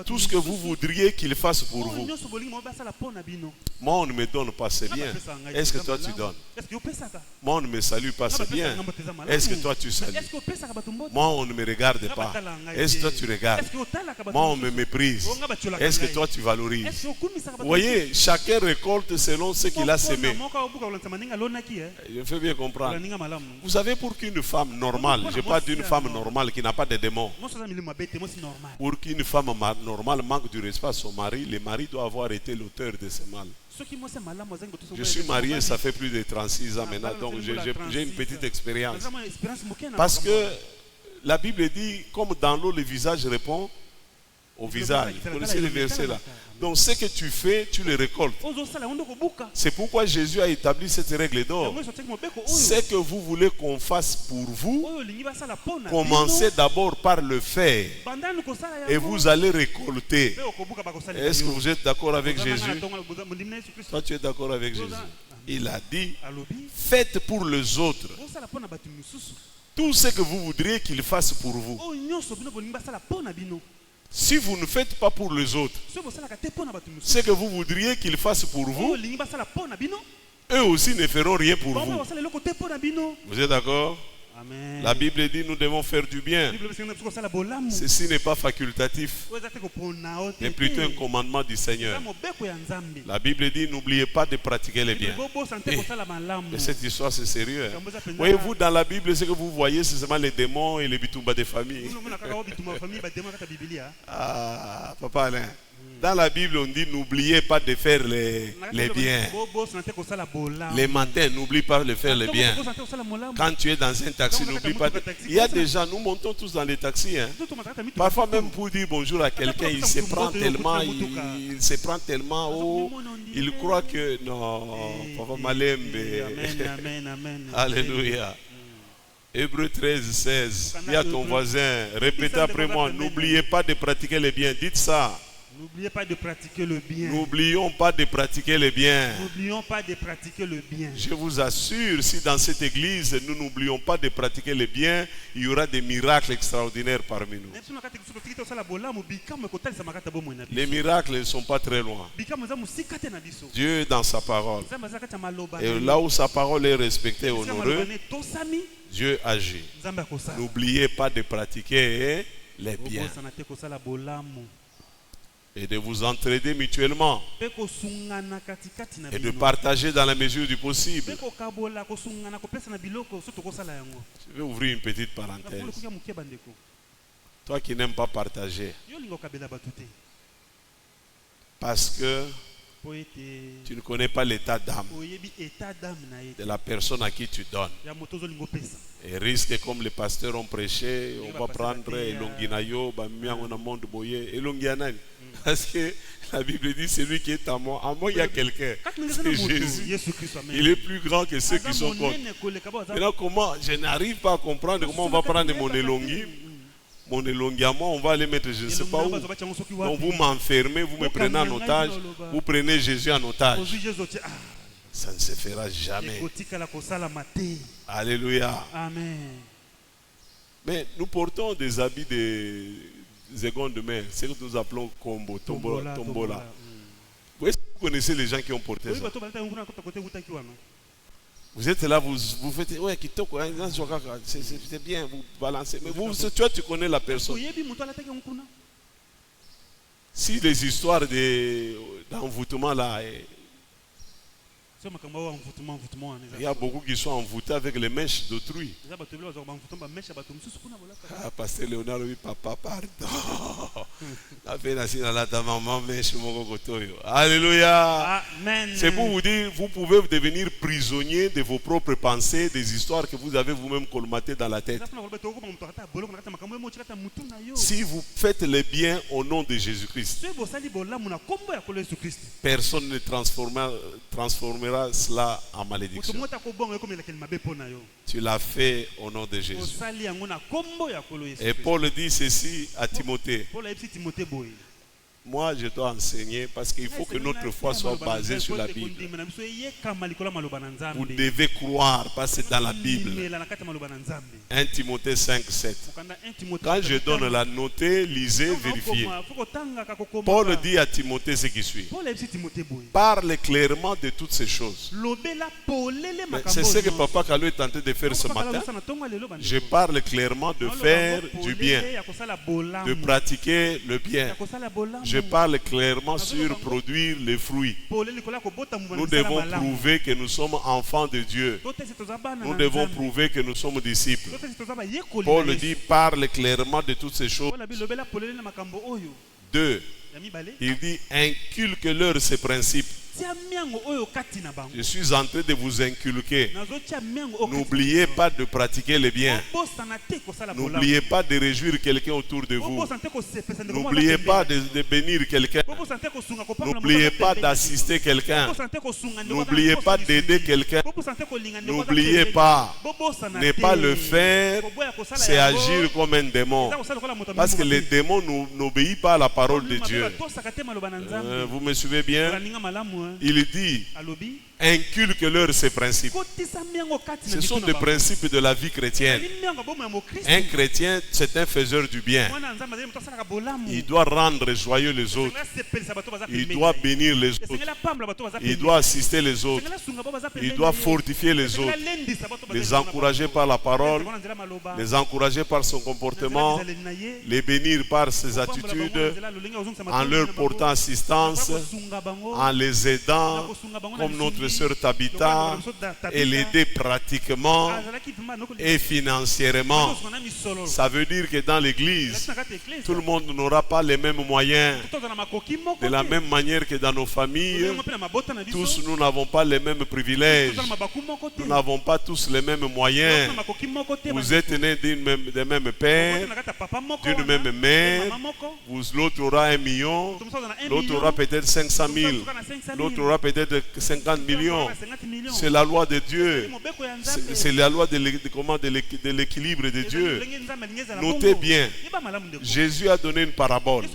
tout ce que vous voudriez qu'ils fassent pour vous. Moi, on ne me donne pas, c'est bien. Est-ce que toi, tu donnes? Moi, on ne me salue pas, c'est bien. Est-ce que toi, tu salues? Moi, on ne me regarde pas. Est-ce que toi, tu regardes? Moi, on me méprise. Est-ce que toi, tu valorises? Vous voyez, chacun récolte selon ce qu'il a semé. Je fais bien comprendre. Vous savez, pour qu'une femme normale, je parle d'une femme normale qui n'a pas de démons, pour qu'une femme normale manque du respect à son mari, le mari doit avoir été l'auteur de ce mal. Je suis marié, ça fait plus de 36 ans maintenant, donc j'ai une petite expérience. Parce que la Bible dit, comme dans l'eau, le visage répond au visage. Vous connaissez le verset là? Donc ce que tu fais, tu le récoltes. C'est pourquoi Jésus a établi cette règle d'or. Ce que vous voulez qu'on fasse pour vous, commencez d'abord par le faire. Et vous allez récolter. Est-ce que vous êtes d'accord avec Jésus? Toi, tu es d'accord avec Jésus? Il a dit, faites pour les autres tout ce que vous voudriez qu'ils fassent pour vous. Si vous ne faites pas pour les autres ce que vous voudriez qu'ils fassent pour vous, eux aussi ne feront rien pour vous. Vous êtes d'accord? Amen. La Bible dit nous devons faire du bien. Ceci n'est pas facultatif, mais plutôt un commandement du Seigneur. La Bible dit n'oubliez pas de pratiquer les biens. Et cette histoire c'est sérieux. Voyez-vous, dans la Bible, ce que vous voyez, c'est seulement les démons et les bitumba des familles. Ah, Papa Alain. Dans la Bible, on dit n'oubliez pas de faire les biens. Les matins, n'oublie pas de faire les biens. Quand tu es dans un taxi, n'oublie pas de... Il y a des gens, nous montons tous dans les taxis. Hein. Parfois même pour dire bonjour à quelqu'un, il se prend tellement, il se prend tellement haut, il croit que... Non, Papa Malembe. Alléluia. Hébreux 13, 16. Dis à ton voisin, répétez après moi, n'oubliez pas de pratiquer les biens. Dites ça. N'oubliez pas de pratiquer le bien. N'oublions pas de pratiquer le bien. N'oublions pas de pratiquer le bien. Je vous assure, si dans cette église, nous n'oublions pas de pratiquer le bien, il y aura des miracles extraordinaires parmi nous. Les miracles ne sont pas très loin. Dieu est dans sa parole. Et là où sa parole est respectée et honorée, Dieu agit. N'oubliez pas de pratiquer les biens. Et de vous entraider mutuellement. Et de partager dans la mesure du possible. Je vais ouvrir une petite parenthèse. Toi qui n'aimes pas partager. Parce que tu ne connais pas l'état d'âme de la personne à qui tu donnes. Et risque, comme les pasteurs ont prêché, on va prendre Elonginayo, Elongianan. Parce que la Bible dit celui qui est à moi il y a quelqu'un. C'est Jésus. Il est plus grand que ceux qui sont contre. Maintenant, comment je n'arrive pas à comprendre comment on va prendre mon Elongi. Mon Elongi à moi, on va aller mettre je ne sais pas où. Donc vous m'enfermez, vous me prenez en otage. Vous prenez Jésus en otage. Ça ne se fera jamais. Alléluia. Amen. Mais nous portons des habits de seconde main, ce que nous appelons combo, tombola. Vous connaissez les gens qui ont porté ça? Vous êtes là, vous faites, ouais, c'est bien, vous balancez. Mais vous, toi, tu connais la personne. Si les histoires d'envoûtement là, il y a beaucoup qui sont envoûtés avec les mèches d'autrui. Ah, pasteur Léonard, oui, papa, pardon. Alléluia. C'est pour vous dire, vous pouvez devenir prisonnier de vos propres pensées, des histoires que vous avez vous-même colmatées dans la tête. Si vous faites le bien au nom de Jésus-Christ, personne ne transformera cela en malédiction. Tu l'as fait au nom de Jésus. Et Paul dit ceci à Timothée. Moi, je dois enseigner parce qu'il faut que notre foi soit basée sur la Bible. Vous devez croire parce que c'est dans la Bible. 1 Timothée 5, 7. Quand je donne la notée, lisez, vérifiez. Paul dit à Timothée ce qui suit. Parle clairement de toutes ces choses. C'est ce que Papa Kalou est tenté de faire ce matin. Je parle clairement de faire du bien, de pratiquer le bien. Je parle clairement sur produire les fruits. Nous devons prouver que nous sommes enfants de Dieu. Nous devons prouver que nous sommes disciples. Paul dit, parle clairement de toutes ces choses. 2. Il dit, inculque-leur ces principes. Je suis en train de vous inculquer. N'oubliez pas de pratiquer le bien. N'oubliez pas de réjouir quelqu'un autour de vous. N'oubliez pas de bénir quelqu'un. N'oubliez pas d'assister quelqu'un. N'oubliez pas d'aider quelqu'un. N'oubliez pas. Ne pas le faire, c'est agir comme un démon. Parce que les démons n'obéissent pas à la parole de Dieu. Vous me suivez bien? Il dit, Inculque-leur ces principes. Ce sont des principes de la vie chrétienne. Un chrétien, c'est un faiseur du bien. Il doit rendre joyeux les autres. Il doit bénir les autres. Il doit assister les autres. Il doit fortifier les autres. Les encourager par la parole. Les encourager par son comportement. Les bénir par ses attitudes. En leur portant assistance. En les aidant. Comme notre sœur Tabitha, et l'aider pratiquement et financièrement. Ça veut dire que dans l'église, tout le monde n'aura pas les mêmes moyens. De la même manière que dans nos familles, tous nous n'avons pas les mêmes privilèges. Nous n'avons pas tous les mêmes moyens. Vous êtes nés d'un même père, d'une même mère. L'autre aura 1 million, l'autre aura peut-être 500 000, l'autre aura peut-être 50 millions. C'est la loi de Dieu. C'est la loi de l'équilibre de Dieu. Notez bien, Jésus a donné une parabole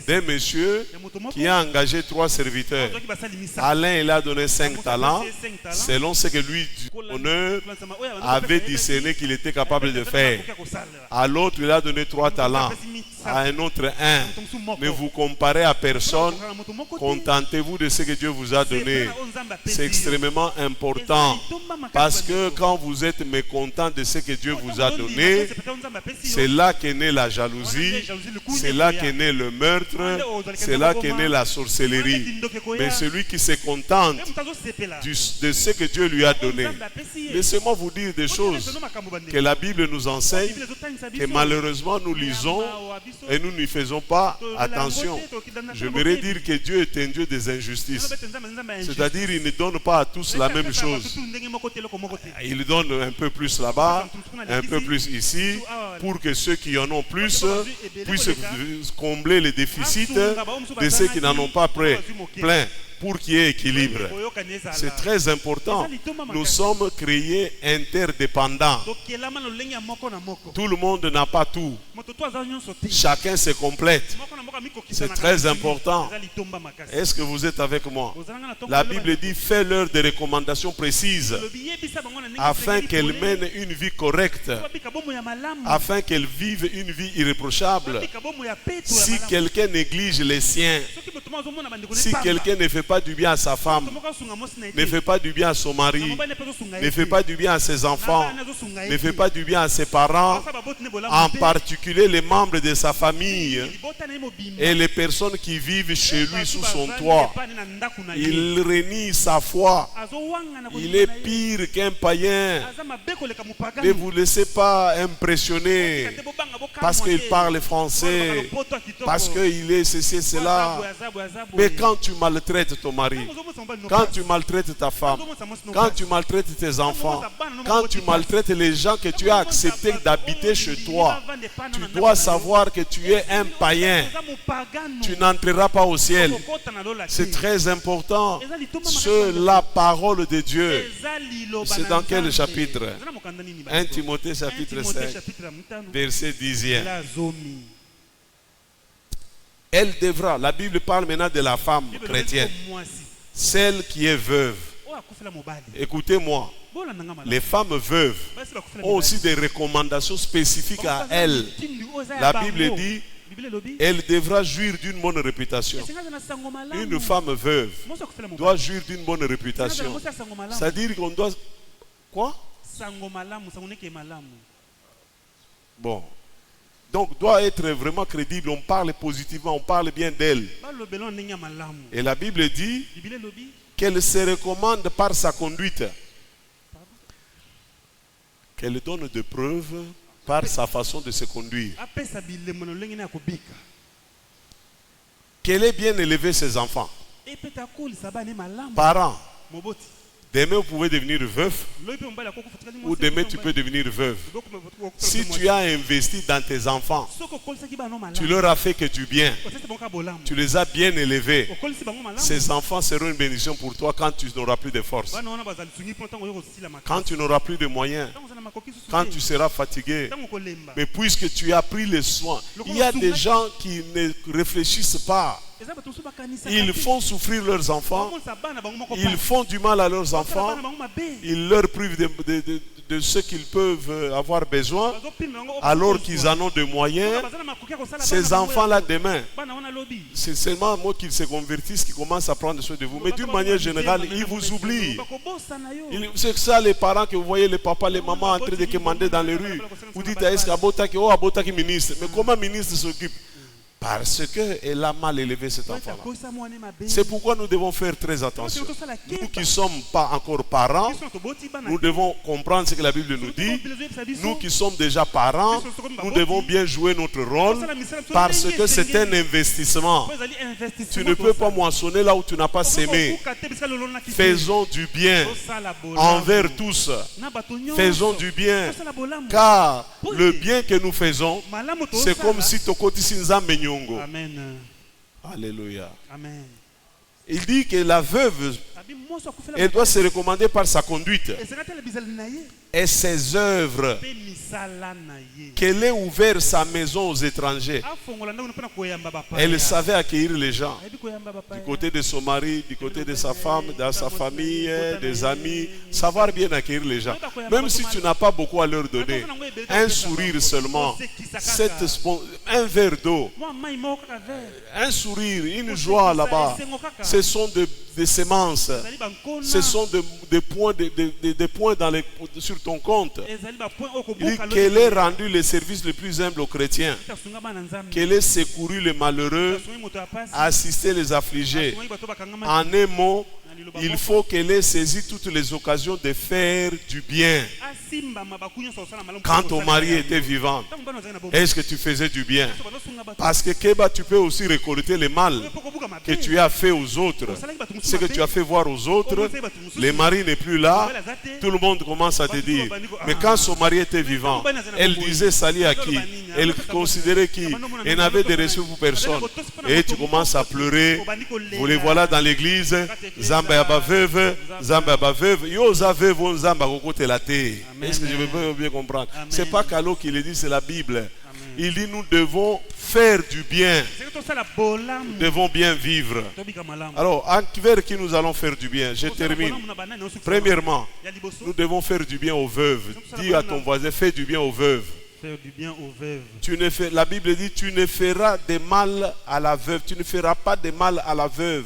d'un monsieur qui a engagé 3 serviteurs. À l'un, il a donné 5 talents, selon ce que lui, du honneur, avait discerné qu'il était capable de faire. À l'autre, il a donné 3 talents. À un autre 1. Ne vous comparez à personne. Contentez-vous de ce que Dieu vous a donné. C'est extrêmement important. Parce que quand vous êtes mécontent de ce que Dieu vous a donné, c'est là qu'est née la jalousie. C'est là qu'est né le meurtre. C'est là qu'est née la sorcellerie. Mais celui qui se contente de ce que Dieu lui a donné. Laissez-moi vous dire des choses que la Bible nous enseigne, que malheureusement nous lisons et nous n'y faisons pas attention. J'aimerais dire que Dieu est un Dieu des injustices. C'est-à-dire il ne donne pas à tous la même chose. Il donne un peu plus là-bas, un peu plus ici, pour que ceux qui en ont plus puissent combler les déficits de ceux qui n'en ont pas plein, pour qu'il y ait équilibre. C'est très important. Nous sommes créés interdépendants. Tout le monde n'a pas tout. Chacun se complète. C'est très important. Est-ce que vous êtes avec moi? La Bible dit, fais-leur des recommandations précises afin qu'elles mènent une vie correcte, afin qu'elles vivent une vie irréprochable. Si quelqu'un néglige les siens, si quelqu'un ne fait pas du bien à sa femme, ne fait pas du bien à son mari, ne fait pas du bien à ses enfants, ne fait pas du bien à ses parents, en particulier les membres de sa famille et les personnes qui vivent chez lui sous son toit, il renie sa foi. Il est pire qu'un païen. Ne vous laissez pas impressionner parce qu'il parle français, parce qu'il est ceci et cela. Mais quand tu maltraites ton mari, quand tu maltraites ta femme, quand tu maltraites tes enfants, quand tu maltraites les gens que tu as accepté d'habiter chez toi, tu dois savoir que tu es un païen. Tu n'entreras pas au ciel. C'est très important. C'est la parole de Dieu. C'est dans quel chapitre? 1 Timothée chapitre 5, verset 10e. Elle devra, la Bible parle maintenant de la femme chrétienne, celle qui est veuve. Écoutez-moi, les femmes veuves ont aussi des recommandations spécifiques à elles. La Bible dit, elle devra jouir d'une bonne réputation. Une femme veuve doit jouir d'une bonne réputation. C'est-à-dire qu'on doit... Quoi? Bon. Donc doit être vraiment crédible. On parle positivement, on parle bien d'elle. Et la Bible dit qu'elle se recommande par sa conduite. Qu'elle donne des preuves par sa façon de se conduire. Qu'elle ait bien élevé ses enfants. Parents. Demain, vous pouvez devenir veuf ou demain, tu peux devenir veuve. Si tu as investi dans tes enfants, tu leur as fait que du bien, tu les as bien élevés, ces enfants seront une bénédiction pour toi quand tu n'auras plus de force, quand tu n'auras plus de moyens, quand tu seras fatigué. Mais puisque tu as pris les soins, il y a des gens qui ne réfléchissent pas Ils font souffrir leurs enfants. Ils font du mal à leurs enfants. Ils leur privent de ce qu'ils peuvent avoir besoin alors qu'ils en ont de moyens. Ces enfants-là demain, c'est seulement moi qu'ils se convertissent qui commencent à prendre soin de vous. Mais d'une manière générale, ils vous oublient. C'est ça les parents que vous voyez, les papas, les mamans en train de commander dans les rues. Vous dites à Abotaki, oh Abotaki ministre. Mais comment ministre s'occupe? Parce qu'elle a mal élevé cet enfant-là. C'est pourquoi nous devons faire très attention. Nous qui ne sommes pas encore parents, nous devons comprendre ce que la Bible nous dit. Nous qui sommes déjà parents, nous devons bien jouer notre rôle parce que c'est un investissement. Tu ne peux pas moissonner là où tu n'as pas sémé. Faisons du bien envers tous. Faisons du bien. Car le bien que nous faisons, c'est comme si Tokoti Sinzambe. Amen. Alléluia. Amen. Il dit que la veuve, elle doit se recommander par sa conduite et ses œuvres, qu'elle ait ouvert sa maison aux étrangers. Elle savait accueillir les gens du côté de son mari, du côté de sa femme, de sa famille, des amis. Savoir bien accueillir les gens. Même si tu n'as pas beaucoup à leur donner, un sourire seulement, un verre d'eau, un sourire, une joie là-bas, ce sont des semences. Ce sont des points, sur ton compte. Il dit qu'elle ait rendu le service le plus humble aux chrétiens, qu'elle ait secouru les malheureux, assisté les affligés. En un mot, il faut qu'elle ait saisi toutes les occasions de faire du bien. Quand ton mari était vivant, est-ce que tu faisais du bien? Parce que Keba, tu peux aussi récolter le mal que tu as fait aux autres. Ce que tu as fait voir aux autres, le mari n'est plus là, tout le monde commence à te dire. Mais quand son mari était vivant, elle disait salut à qui? Elle considérait qui? Elle n'avait de reçu pour personne. Et tu commences à pleurer. Vous les voilà dans l'église. Zamba yaba veuve, Zamba yaba veuve. Yo za veuve, Zamba kokote la terre. Est-ce que je peux bien comprendre? C'est pas Kalo qui le dit, c'est la Bible. Il dit nous devons faire du bien. Nous devons bien vivre. Alors, vers qui nous allons faire du bien? Je termine. Premièrement, nous devons faire du bien aux veuves. Dis à ton voisin, fais du bien aux veuves. Faire du bien aux veuves. La Bible dit tu ne feras de mal à la veuve. Tu ne feras pas de mal à la veuve.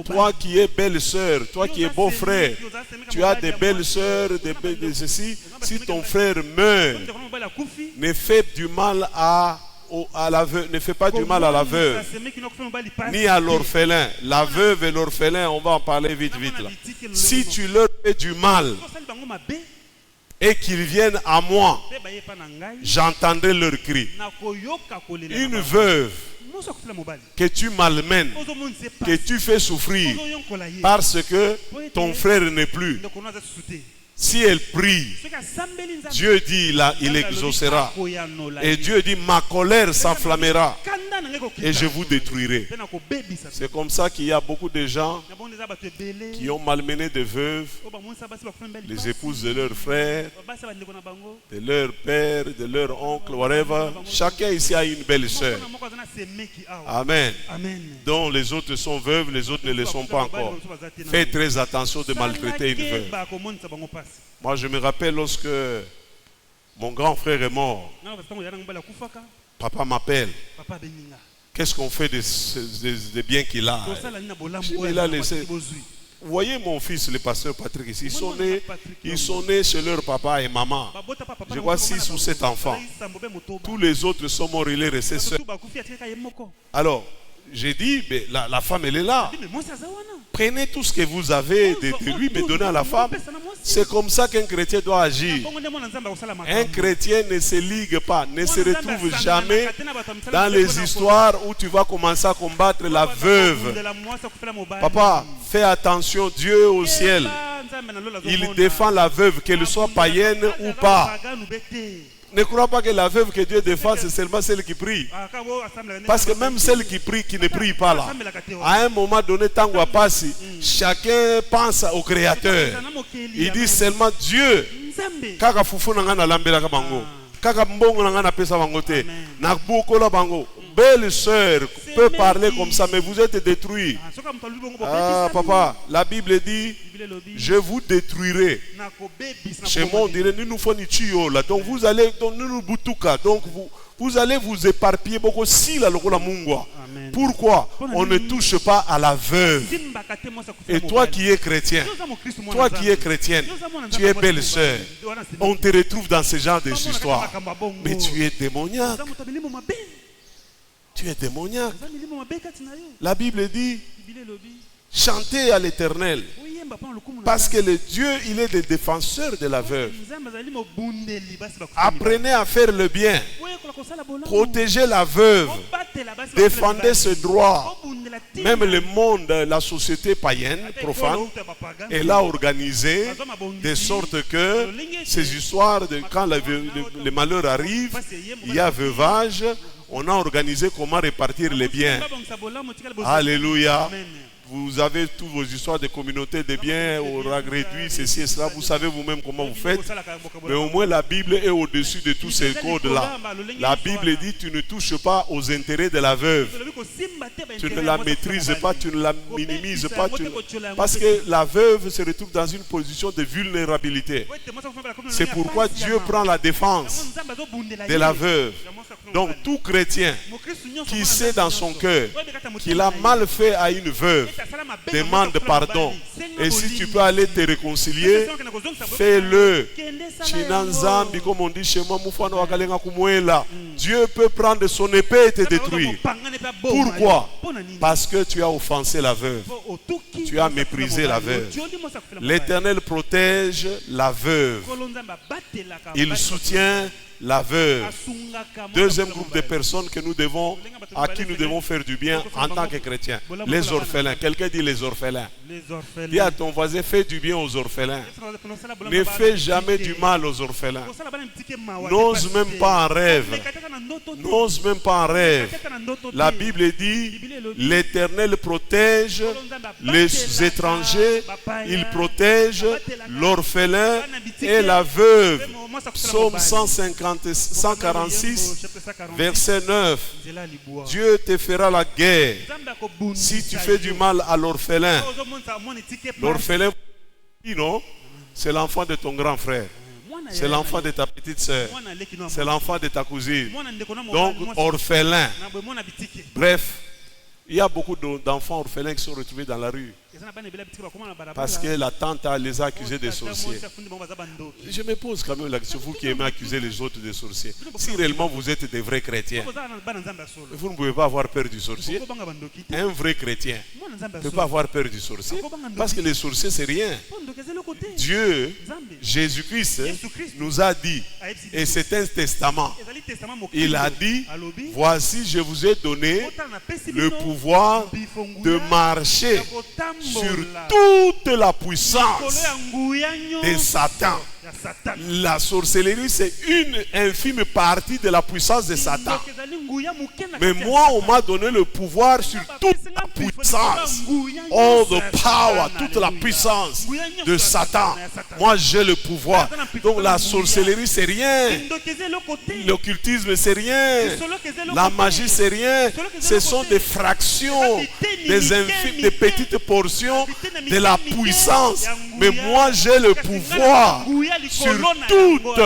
Toi qui es belle sœur, toi qui es beau frère, tu as des belles sœurs, de ceci. Si ton frère meurt, ne fais du mal à la veuve, ne fais pas du mal à la veuve, ni à l'orphelin. La veuve et l'orphelin, on va en parler vite là. Si tu leur fais du mal et qu'ils viennent à moi, j'entendrai leur cri. Une veuve que tu malmènes, que tu fais souffrir parce que ton frère n'est plus, si elle prie, Dieu dit il exaucera. Et Dieu dit ma colère s'enflammera et je vous détruirai. C'est comme ça qu'il y a beaucoup de gens qui ont malmené des veuves, les épouses de leurs frères, de leur père, de leur oncle, whatever. Chacun ici a une belle sœur. Amen. Dont les autres sont veuves, les autres ne le sont pas encore. Faites très attention de maltraiter une veuve. Moi, je me rappelle lorsque mon grand frère est mort, papa m'appelle. Qu'est-ce qu'on fait des biens qu'il a? Il a laissé. Vous voyez mon fils, le pasteur Patrick ici, ils sont nés chez leur papa et maman. Je vois 6 ou 7 enfants. Tous les autres sont morts, il est resté seul. Alors, j'ai dit, mais la femme elle est là. Prenez tout ce que vous avez de lui, mais donnez à la femme. C'est comme ça qu'un chrétien doit agir. Un chrétien ne se ligue pas, ne se retrouve jamais dans les histoires où tu vas commencer à combattre la veuve. Papa, fais attention, Dieu au ciel, il défend la veuve, qu'elle soit païenne ou pas. Ne crois pas que la veuve que Dieu défend, c'est seulement celle qui prie. Parce que même celle qui prie, qui ne prie pas là, à un moment donné, tango a passé, chacun pense au Créateur. Il dit seulement Dieu. Kaka fufu na ngana lambela ka bango. Kaka mbongo na ngana pesa bango te. Na bukola bango. belle-sœur peut parler comme ça, mais vous êtes détruits. Ah, papa, la Bible dit, je vous détruirai. Chez moi, on dirait, nous faut ni tuyo là. Donc vous allez, nous boutuka. Donc vous allez vous éparpiller beaucoup si la lokola mungwa. Pourquoi? On ne touche pas à la veuve. Et toi qui es chrétien, toi qui es chrétienne, tu es belle-sœur. On te retrouve dans ce genre d'histoire. Mais tu es démoniaque. Tu es démoniaque. La Bible dit, chantez à l'Éternel. Parce que le Dieu, il est le défenseur de la veuve. Apprenez à faire le bien. Protégez la veuve. Défendez ce droit. Même le monde, la société païenne, profane, elle a organisé de sorte que ces histoires, quand le malheur arrive, il y a veuvage, on a organisé comment répartir les biens. Alléluia. Vous avez toutes vos histoires de communautés de biens, au rang réduit, ceci et cela. Vous savez vous-même comment vous faites. Mais au moins la Bible est au-dessus de tous ces codes-là. La Bible dit, tu ne touches pas aux intérêts de la veuve. Tu ne la maîtrises pas, tu ne la minimises pas. Parce que la veuve se retrouve dans une position de vulnérabilité. C'est pourquoi Dieu prend la défense de la veuve. Donc tout chrétien qui sait dans son cœur qu'il a mal fait à une veuve, demande pardon. Et si tu peux aller te réconcilier, fais-le. Chinanzambi, comme on dit chez moi, Dieu peut prendre son épée et te détruire. Pourquoi? Parce que tu as offensé la veuve. Tu as méprisé la veuve. L'Éternel protège la veuve. Il soutient la veuve. Deuxième groupe de personnes à qui nous devons faire du bien en tant que chrétiens. Les orphelins. Quelqu'un dit les orphelins. Dis à ton voisin, fais du bien aux orphelins. Ne fais jamais du mal aux orphelins. N'ose même pas en rêve. N'ose même pas en rêve. La Bible dit, l'Éternel protège les étrangers. Il protège l'orphelin et la veuve. Psaume 146, verset 9. Dieu te fera la guerre si tu fais du mal à l'orphelin. L'orphelin, non, c'est l'enfant de ton grand frère. C'est l'enfant de ta petite soeur. C'est l'enfant de ta cousine. Donc, orphelin. Bref, il y a beaucoup d'enfants orphelins qui sont retrouvés dans la rue. Parce que la tante les a accusés de sorciers. Je me pose quand même la question, vous qui aimez accuser les autres de sorciers. Si réellement vous êtes des vrais chrétiens, vous ne pouvez pas avoir peur du sorcier. Un vrai chrétien ne peut pas avoir peur du sorcier. Parce que les sorciers, c'est rien. Dieu, Jésus-Christ, nous a dit, et c'est un testament. Il a dit, voici, je vous ai donné le pouvoir de marcher sur toute la puissance de Satan. La sorcellerie, c'est une infime partie de la puissance de Satan. Mais moi, on m'a donné le pouvoir sur toute la puissance. All the power, toute la puissance de Satan. Moi, j'ai le pouvoir. Donc la sorcellerie, c'est rien. L'occultisme, c'est rien. La magie, c'est rien. Ce sont des fractions, des infimes, des petites portions de la puissance. Mais moi, j'ai le pouvoir sur toutes,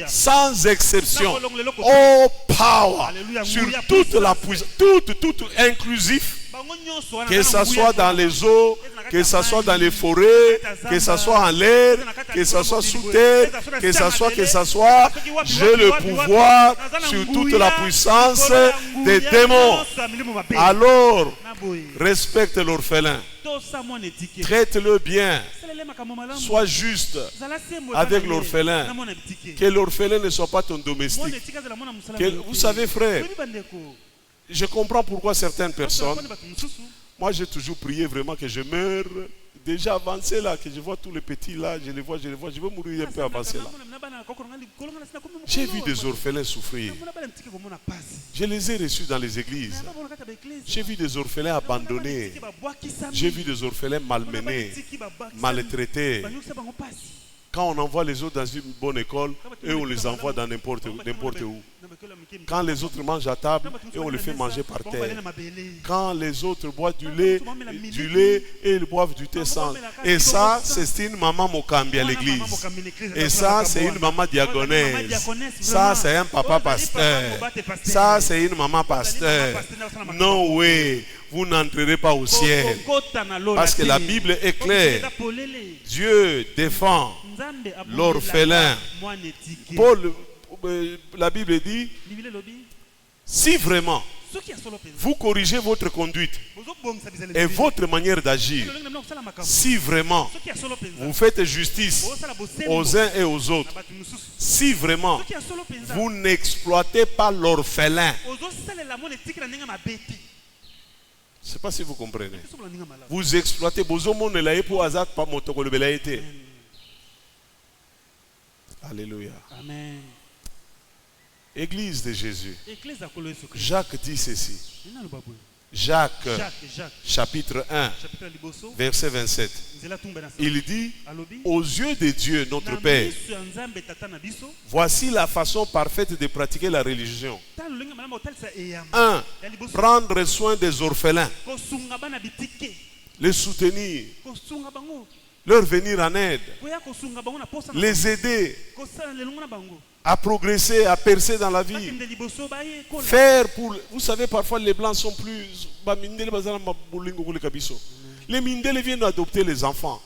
sans exception. Oh power, sur toute la puissance, tout inclusif. Que ce soit dans les eaux, que ce soit dans les forêt, que ce soit en l'air, que ce soit sous terre, que ce soit, j'ai le pouvoir sur toute la puissance des démons. Alors, respecte l'orphelin. Traite-le bien. Sois juste avec l'orphelin. Que l'orphelin ne soit pas ton domestique. Vous savez, frère, je comprends pourquoi certaines personnes, moi j'ai toujours prié vraiment que je meure déjà avancé là, que je vois tous les petits là, je les vois, je veux mourir un peu avancé là. J'ai vu des orphelins souffrir. Je les ai reçus dans les églises. J'ai vu des orphelins abandonnés. J'ai vu des orphelins malmenés, maltraités. Quand on envoie les autres dans une bonne école, eux on les envoie dans n'importe où. Quand les autres mangent à table et on le fait manger par terre. Quand les autres boivent du lait et ils boivent du thé sans. Et ça, c'est une maman Mokambi à l'église. Et ça, c'est une maman diagonaise. Ça, c'est un papa pasteur. Ça, c'est une maman pasteur. No way. Vous n'entrerez pas au ciel. Parce que la Bible est claire. Dieu défend l'orphelin. Paul, la Bible dit, si vraiment vous corrigez votre conduite et votre manière d'agir, si vraiment vous faites justice aux uns et aux autres, si vraiment vous n'exploitez pas l'orphelin, je ne sais pas si vous comprenez. Vous exploitez. Alléluia. Amen. Église de Jésus. Jacques dit ceci. Jacques, chapitre 1, verset 27. Il dit, aux yeux de Dieu, notre Père, voici la façon parfaite de pratiquer la religion. 1. Prendre soin des orphelins. Les soutenir. Leur venir en aide. Les aider à progresser, à percer dans la vie. Faire pour... Vous savez, parfois les blancs sont plus... Les Mindele viennent adopter les enfants.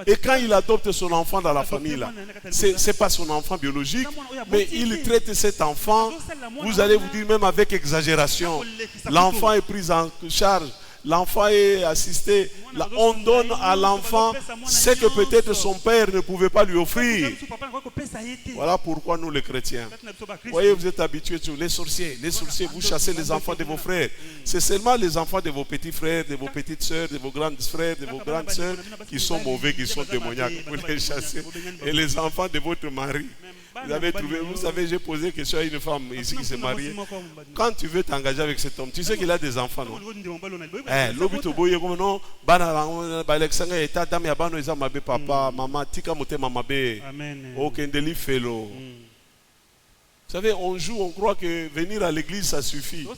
Et quand il adopte son enfant dans la famille, là, ce n'est pas son enfant biologique, mais il traite cet enfant, vous allez vous dire même avec exagération, l'enfant est pris en charge. L'enfant est assisté. On donne à l'enfant ce que peut-être son père ne pouvait pas lui offrir. Voilà pourquoi nous les chrétiens. Voyez, vous êtes habitués sur les sorciers. Les sorciers, vous chassez les enfants de vos frères. C'est seulement les enfants de vos petits frères, de vos petites soeurs, de vos grands frères, de vos grandes soeurs qui sont mauvais, qui sont démoniaques. Vous les chassez. Et les enfants de votre mari. Vous avez trouvé, vous savez, j'ai posé question à une femme ici qui s'est mariée. Quand tu veux t'engager avec cet homme, tu sais qu'il a des enfants, non? Papa, maman, tika mote mamabe. Okendeli felo. Vous savez, on joue, on croit que venir à l'église, ça suffit.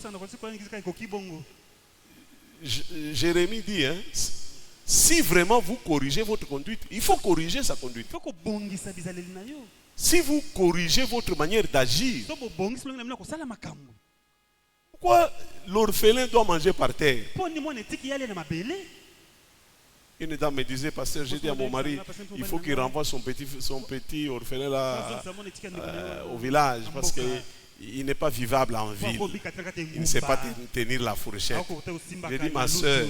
Jérémie dit, hein, si vraiment vous corrigez votre conduite, il faut corriger sa conduite. Si vous corrigez votre manière d'agir, pourquoi l'orphelin doit manger par terre? Une dame me disait, pasteur, j'ai dit à mon mari, il faut qu'il renvoie son petit orphelin là, au village, parce qu'il n'est pas vivable en ville. Il ne sait pas tenir la fourchette. J'ai dit, ma soeur,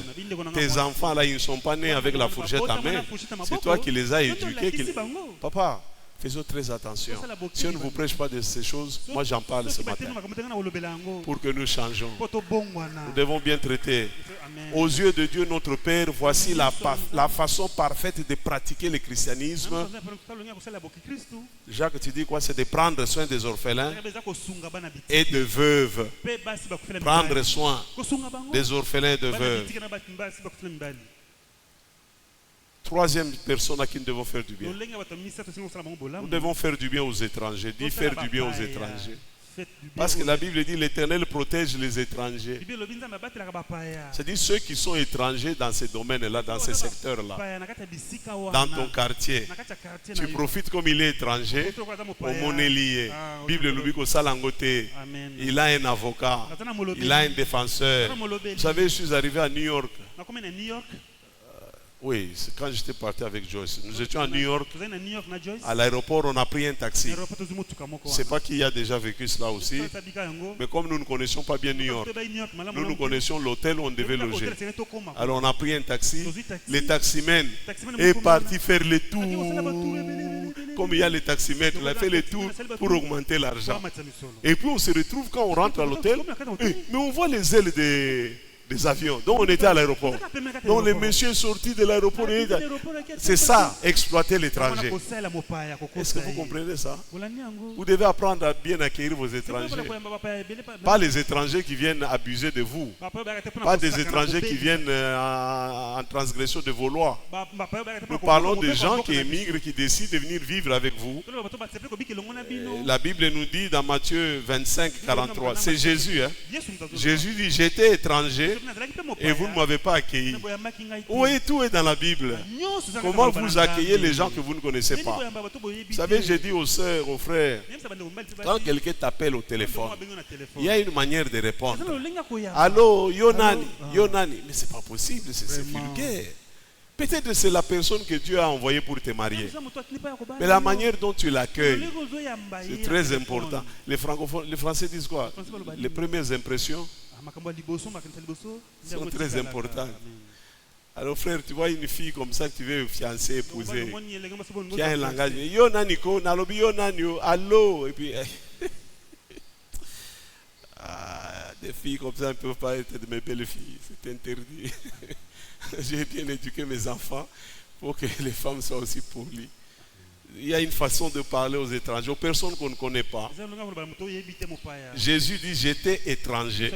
tes enfants là, ils ne sont pas nés avec la fourchette à main. C'est toi qui les as éduqués. Papa, faisons très attention. Si on ne vous prêche pas de ces choses, moi j'en parle ce matin. Pour que nous changeons. Nous devons bien traiter. Aux yeux de Dieu notre Père, voici la façon parfaite de pratiquer le christianisme. Jacques, tu dis quoi? C'est de prendre soin des orphelins et de veuves. Prendre soin des orphelins et de veuves. Troisième personne à qui nous devons faire du bien. Nous devons faire du bien aux étrangers. Dis faire du bien aux étrangers. Parce que la Bible dit l'Éternel protège les étrangers. C'est-à-dire ceux qui sont étrangers dans ces domaines-là, dans ces secteurs-là. Dans ton quartier. Tu profites comme il est étranger. Au monnaie Bible nous dit qu'au Salangoté, il a un avocat. Il a un défenseur. Vous savez, je suis arrivé à New York. Oui, c'est quand j'étais parti avec Joyce. Nous étions à New York. À l'aéroport, on a pris un taxi. Je ne sais pas qui a déjà vécu cela aussi. Mais comme nous ne connaissions pas bien New York, nous connaissions l'hôtel où on devait loger. Alors on a pris un taxi. Le taximan est parti faire le tour. Comme il y a les taximètres, il a fait le tour pour augmenter l'argent. Et puis on se retrouve quand on rentre à l'hôtel. Mais on voit les ailes des avions. Donc on était à l'aéroport. Donc le monsieur est sorti de l'aéroport. C'est ça, exploiter l'étranger. Est-ce que vous comprenez ça? Vous devez apprendre à bien accueillir vos étrangers. Pas les étrangers qui viennent abuser de vous. Pas des étrangers qui viennent en transgression de vos lois. Nous parlons des gens qui émigrent, qui décident de venir vivre avec vous. La Bible nous dit dans Matthieu 25, 43, c'est Jésus. Jésus dit, j'étais étranger et vous ne m'avez pas accueilli. Oui, tout est dans la Bible. Comment vous accueillez les gens que vous ne connaissez pas? Vous savez, j'ai dit aux sœurs, aux frères, quand quelqu'un t'appelle au téléphone, il y a une manière de répondre. Allô, Yonani, Yonani. Mais c'est pas possible, c'est vulgaire. Peut-être que c'est la personne que Dieu a envoyée pour te marier. Mais la manière dont tu l'accueilles, c'est très important. Les francophones, les Français disent quoi? Les premières impressions sont très importantes. Alors frère, tu vois une fille comme ça que tu veux fiancer, épouser, qui a un langage. Yo naniko, nalobi yo nanio, allô, et puis des filles comme ça ne peuvent pas être de mes belles filles, c'est interdit. J'ai bien éduqué mes enfants pour que les femmes soient aussi polies. Il y a une façon de parler aux étrangers, aux personnes qu'on ne connaît pas. Jésus dit, j'étais étranger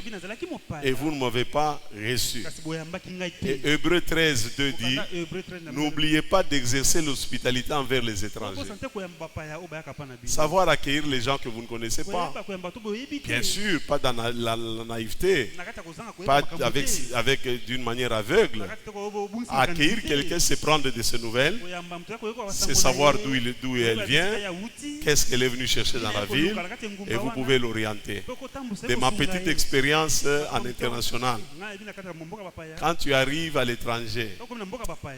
et vous ne m'avez pas reçu. Et Hébreux 13, 2 dit, n'oubliez pas d'exercer l'hospitalité envers les étrangers. Savoir accueillir les gens que vous ne connaissez pas. Bien sûr, pas dans la naïveté, pas avec d'une manière aveugle. Accueillir quelqu'un, c'est prendre de ses nouvelles, c'est savoir d'où elle vient, qu'est-ce qu'elle est venue chercher dans la ville, et vous pouvez l'orienter. De ma petite expérience en international, quand tu arrives à l'étranger,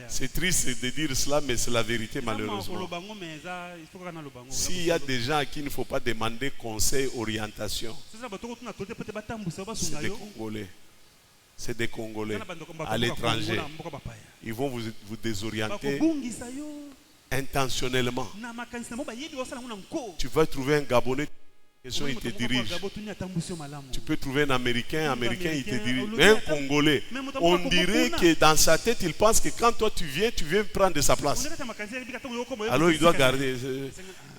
c'est triste de dire cela, mais c'est la vérité malheureusement. S'il y a des gens à qui il ne faut pas demander conseil, orientation, c'est des Congolais. C'est des Congolais à l'étranger. Ils vont vous désorienter intentionnellement. Tu vas trouver un Gabonais, il te dirige. Tu peux trouver un Américain, il te dirige. Mais un Congolais, on dirait que dans sa tête, il pense que quand toi tu viens prendre sa place. Alors il doit garder.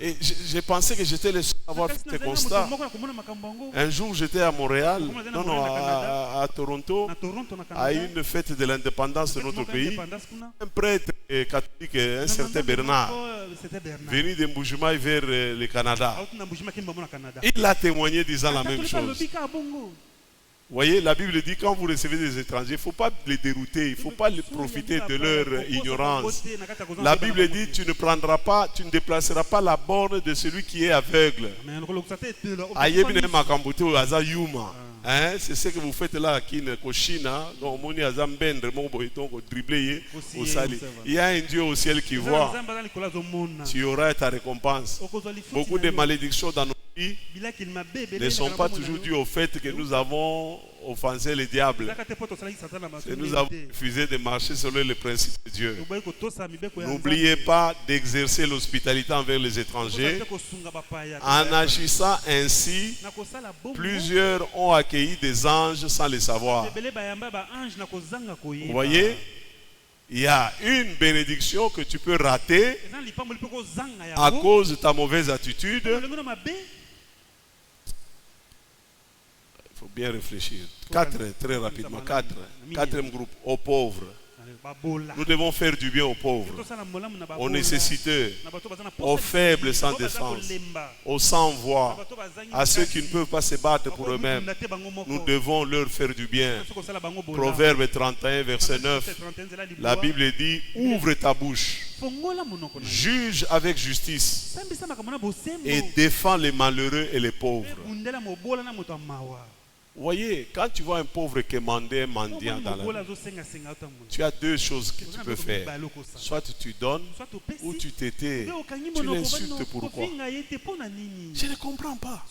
Et j'ai pensé que j'étais le seul à avoir fait ce constat. Un jour, j'étais à Montréal, à Toronto, à une fête de l'indépendance de notre pays. Un prêtre catholique, un certain Bernard, venu de Mbujimaï vers le Canada. Il a témoigné disant la même chose. Vous voyez, la Bible dit quand vous recevez des étrangers, il ne faut pas les dérouter, il ne faut pas profiter de leur ignorance. La Bible dit tu ne déplaceras pas la borne de celui qui est aveugle. Hein, c'est ce que vous faites là, il y a un Dieu au ciel qui voit. Tu auras ta récompense. Beaucoup de malédictions dans nos vies ne sont pas toujours dues au fait que nous avons offensé le diable. Et nous avons refusé de marcher selon les principes de Dieu. N'oubliez pas d'exercer l'hospitalité envers les étrangers. En agissant ainsi, plusieurs ont accueilli des anges sans le savoir. Vous voyez, il y a une bénédiction que tu peux rater à cause de ta mauvaise attitude. Il faut bien réfléchir. Très rapidement. Quatrième groupe, aux pauvres. Nous devons faire du bien aux pauvres, aux nécessiteux, aux faibles sans défense, aux sans-voix, à ceux qui ne peuvent pas se battre pour eux-mêmes. Nous devons leur faire du bien. Proverbe 31, verset 9. La Bible dit, ouvre ta bouche, juge avec justice et défends les malheureux et les pauvres. Vous voyez, quand tu vois un pauvre qui est un mendiant dans la vie, tu as deux choses que tu peux faire. Soit tu donnes, ou tu t'étais. Tu l'insultes pourquoi? Je ne comprends pas.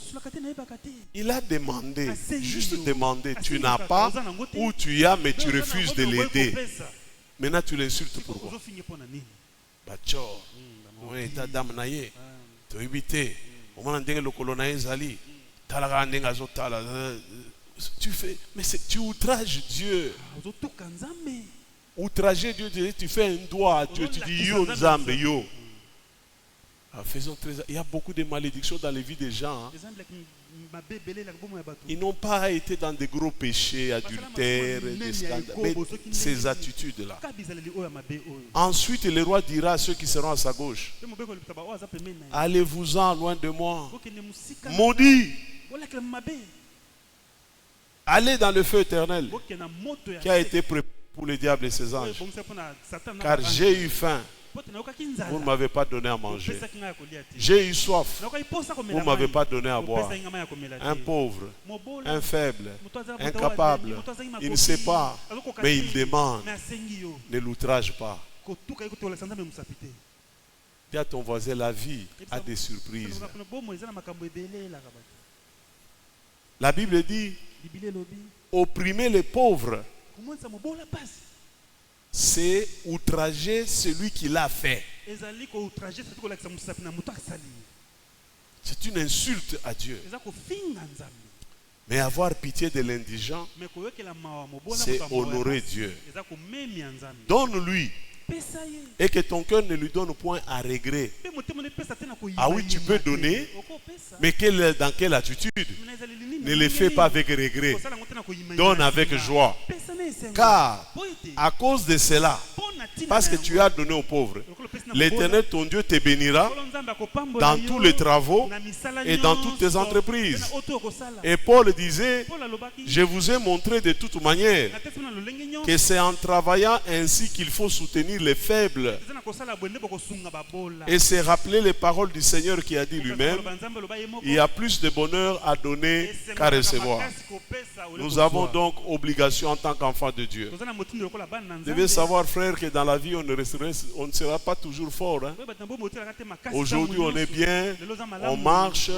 Il a demandé, juste demandé. Tu n'as pas, ou tu as, mais tu refuses de l'aider. Maintenant tu l'insultes pourquoi? Bachor, on est à Damnaye, tu es évité. On m'a dit le colonel Zali. tu outrages Dieu. Outrager Dieu, tu fais un doigt à Dieu, tu dis yo Nzambe yo. Faisons très. Il y a beaucoup de malédictions dans les vies des gens. Ils n'ont pas été dans des gros péchés, adultères, des scandales, mais ces attitudes-là. Ensuite, le roi dira à ceux qui seront à sa gauche, allez-vous-en loin de moi. Maudit. Allez dans le feu éternel qui a été préparé pour le diable et ses anges. Car j'ai eu faim. Vous ne m'avez pas donné à manger. J'ai eu soif. Vous ne m'avez pas donné à boire. Un pauvre, un faible, incapable, il ne sait pas, mais il demande. Ne l'outrage pas. Dis à ton voisin, la vie a des surprises. La Bible dit, opprimer les pauvres, c'est outrager celui qui l'a fait. C'est une insulte à Dieu. Mais avoir pitié de l'indigent, c'est honorer Dieu. Donne-lui. Et que ton cœur ne lui donne point à regret. Ah oui, tu peux donner, mais dans quelle attitude? Ne le fais pas avec regret. Donne avec joie. Car à cause de cela, parce que tu as donné aux pauvres, l'Éternel ton Dieu te bénira dans tous les travaux et dans toutes tes entreprises. Et Paul disait, je vous ai montré de toute manière que c'est en travaillant ainsi qu'il faut soutenir les faibles et se rappeler les paroles du Seigneur qui a dit lui-même, il y a plus de bonheur à donner qu'à recevoir. Nous avons donc obligation en tant qu'enfants de Dieu. Vous devez savoir, frère, que dans la vie on ne sera pas toujours fort. Hein? Aujourd'hui on est bien, on marche,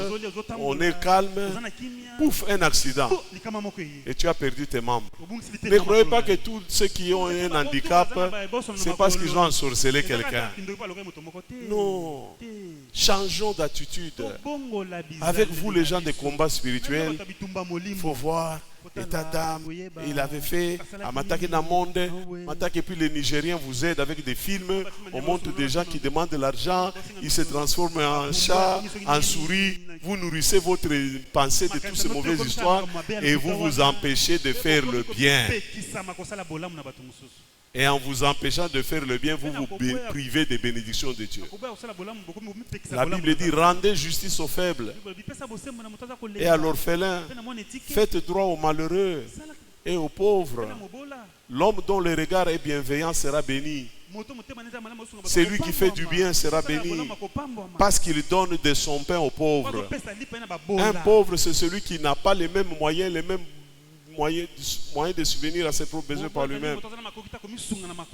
on est calme. Pouf, un accident. Et tu as perdu tes membres. Ne croyez pas que tous ceux qui ont un handicap, c'est parce qu'ils ont ensorcelé quelqu'un. Non. Changeons d'attitude. Avec vous, les gens des combats spirituels, il faut voir état d'âme. Il avait fait à m'attaquer dans le monde. Et puis les Nigériens vous aident avec des films. On montre des gens qui demandent de l'argent. Ils se transforment en chat, en souris. Vous nourrissez votre pensée de toutes ces mauvaises histoires et vous vous empêchez de faire le bien. Et en vous empêchant de faire le bien, vous vous privez des bénédictions de Dieu. La Bible dit, rendez justice aux faibles et à l'orphelin. Faites droit aux malheureux et aux pauvres. L'homme dont le regard est bienveillant sera béni. Celui qui fait du bien sera béni parce qu'il donne de son pain aux pauvres. Un pauvre, c'est celui qui n'a pas les mêmes moyens, moyen de subvenir à ses propres besoins par lui-même.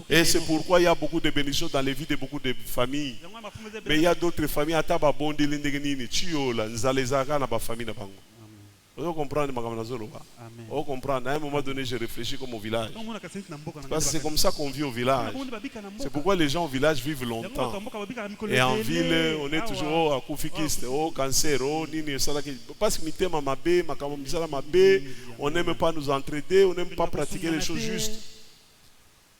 Et c'est pourquoi il y a beaucoup de bénédictions dans les vies de beaucoup de familles. Mais il y a d'autres familles. Vous comprenez? Vous comprenez? À un moment donné, j'ai réfléchi comme au village. Parce que c'est comme ça qu'on vit au village. C'est pourquoi les gens au village vivent longtemps. Et en ville, on est toujours à Koufikiste, au cancer, au nini, parce que on n'aime pas nous entraider, on n'aime pas pratiquer les choses justes.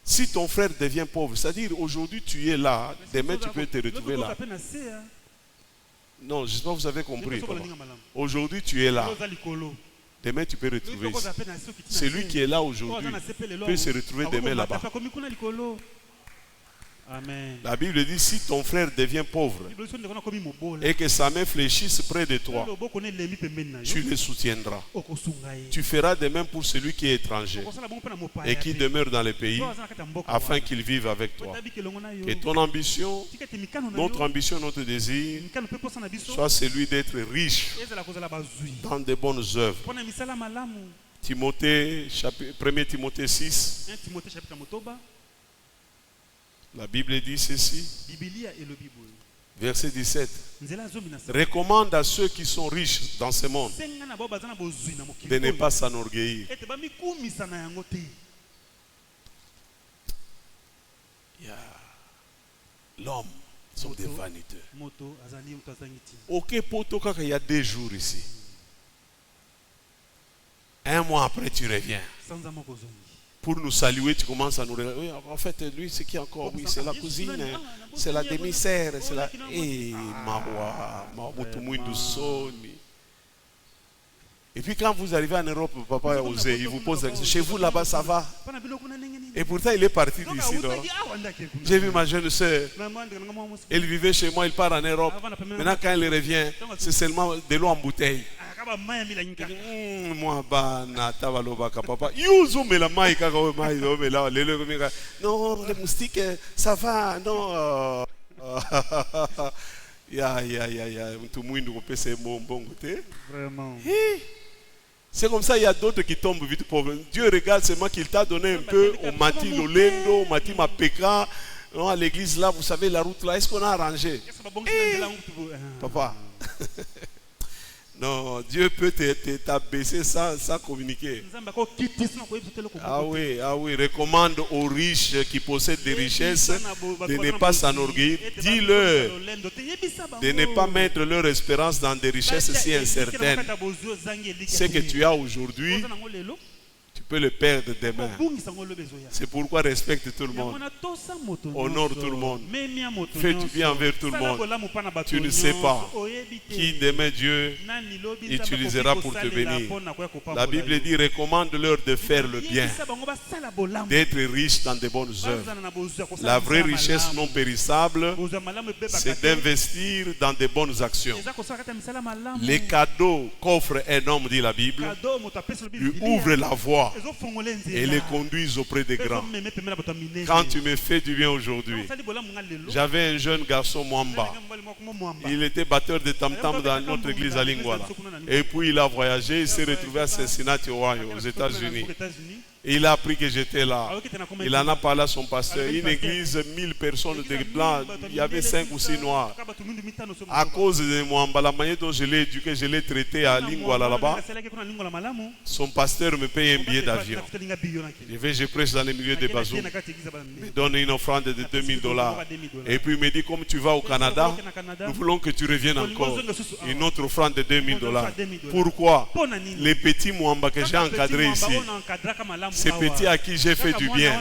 Si ton frère devient pauvre, c'est-à-dire aujourd'hui tu es là, demain tu peux te retrouver là. Non, j'espère que vous avez compris. Aujourd'hui, tu es là. Demain, tu peux retrouver ici. Celui qui est là aujourd'hui peut se retrouver demain là-bas. Amen. La Bible dit, si ton frère devient pauvre et que sa main fléchisse près de toi, tu le soutiendras. Tu feras de même pour celui qui est étranger et qui demeure dans le pays afin qu'il vive avec toi. Et ton ambition, notre ambition, notre désir, soit celui d'être riche dans de bonnes œuvres. Timothée, 1 Timothée 6. La Bible dit ceci, verset 17. Recommande à ceux qui sont riches dans ce monde de ne pas s'enorgueillir. L'homme sont des vaniteux. Ok, poto kaka il y a 2 jours ici. Un mois après, tu reviens. Pour nous saluer, tu commences à nous regarder. Oui, en fait, lui, c'est qui encore? Oui, c'est la cousine, c'est la demi-sœur, c'est la... Eh, et puis quand vous arrivez en Europe, papa a osé, il vous pose la question, chez vous là-bas, ça va? Et pourtant, il est parti d'ici, non? J'ai vu ma jeune soeur, elle vivait chez moi, il part en Europe. Maintenant, quand elle revient, c'est seulement de l'eau en bouteille. Moi, papa. Non, les moustiques, ça va, non. Tout le monde peut se bon côté. Vraiment. C'est comme ça, il y a d'autres qui tombent vite pauvres. Dieu regarde seulement qu'il t'a donné un peu au Mati Lolendo, au Mati Mapeka. À l'église là, vous savez, la route là, est-ce qu'on a arrangé? Papa. Non, Dieu peut t'abaisser sans communiquer. Ah oui, recommande aux riches qui possèdent des richesses de ne pas s'enorgueillir. Dis-leur de ne pas mettre leur espérance dans des richesses si incertaines. Ce que tu as aujourd'hui, tu peux le perdre demain. C'est pourquoi respecte tout le monde. Honore tout le monde. Fais du bien envers tout le monde. Tu ne sais pas qui demain Dieu utilisera pour te bénir. La Bible dit, recommande-leur de faire le bien, d'être riche dans de bonnes œuvres. La vraie richesse non périssable, c'est d'investir dans de bonnes actions. Les cadeaux qu'offre un homme, dit la Bible, lui ouvrent la voie et les conduisent auprès des grands. Quand tu me fais du bien aujourd'hui, j'avais un jeune garçon Mwamba. Il était batteur de tam-tam dans notre église à Lingwala. Et puis il a voyagé, il s'est retrouvé à Cincinnati, aux États-Unis. Il a appris que j'étais là. Il en a parlé à son pasteur. Une église, 1000 personnes de blancs. Il y avait 5 ou 6 noirs. À cause de Mwamba, la manière dont je l'ai éduqué, je l'ai traité à Lingwala là-bas. Son pasteur me paye un billet d'avion. Je prêche dans les milieux des bazous. Il me donne une offrande de $2000. Et puis il me dit, comme tu vas au Canada, nous voulons que tu reviennes encore. Une autre offrande de $2000. Pourquoi? Les petits Mwamba que j'ai encadrés ici, ces petits à qui j'ai fait du bien,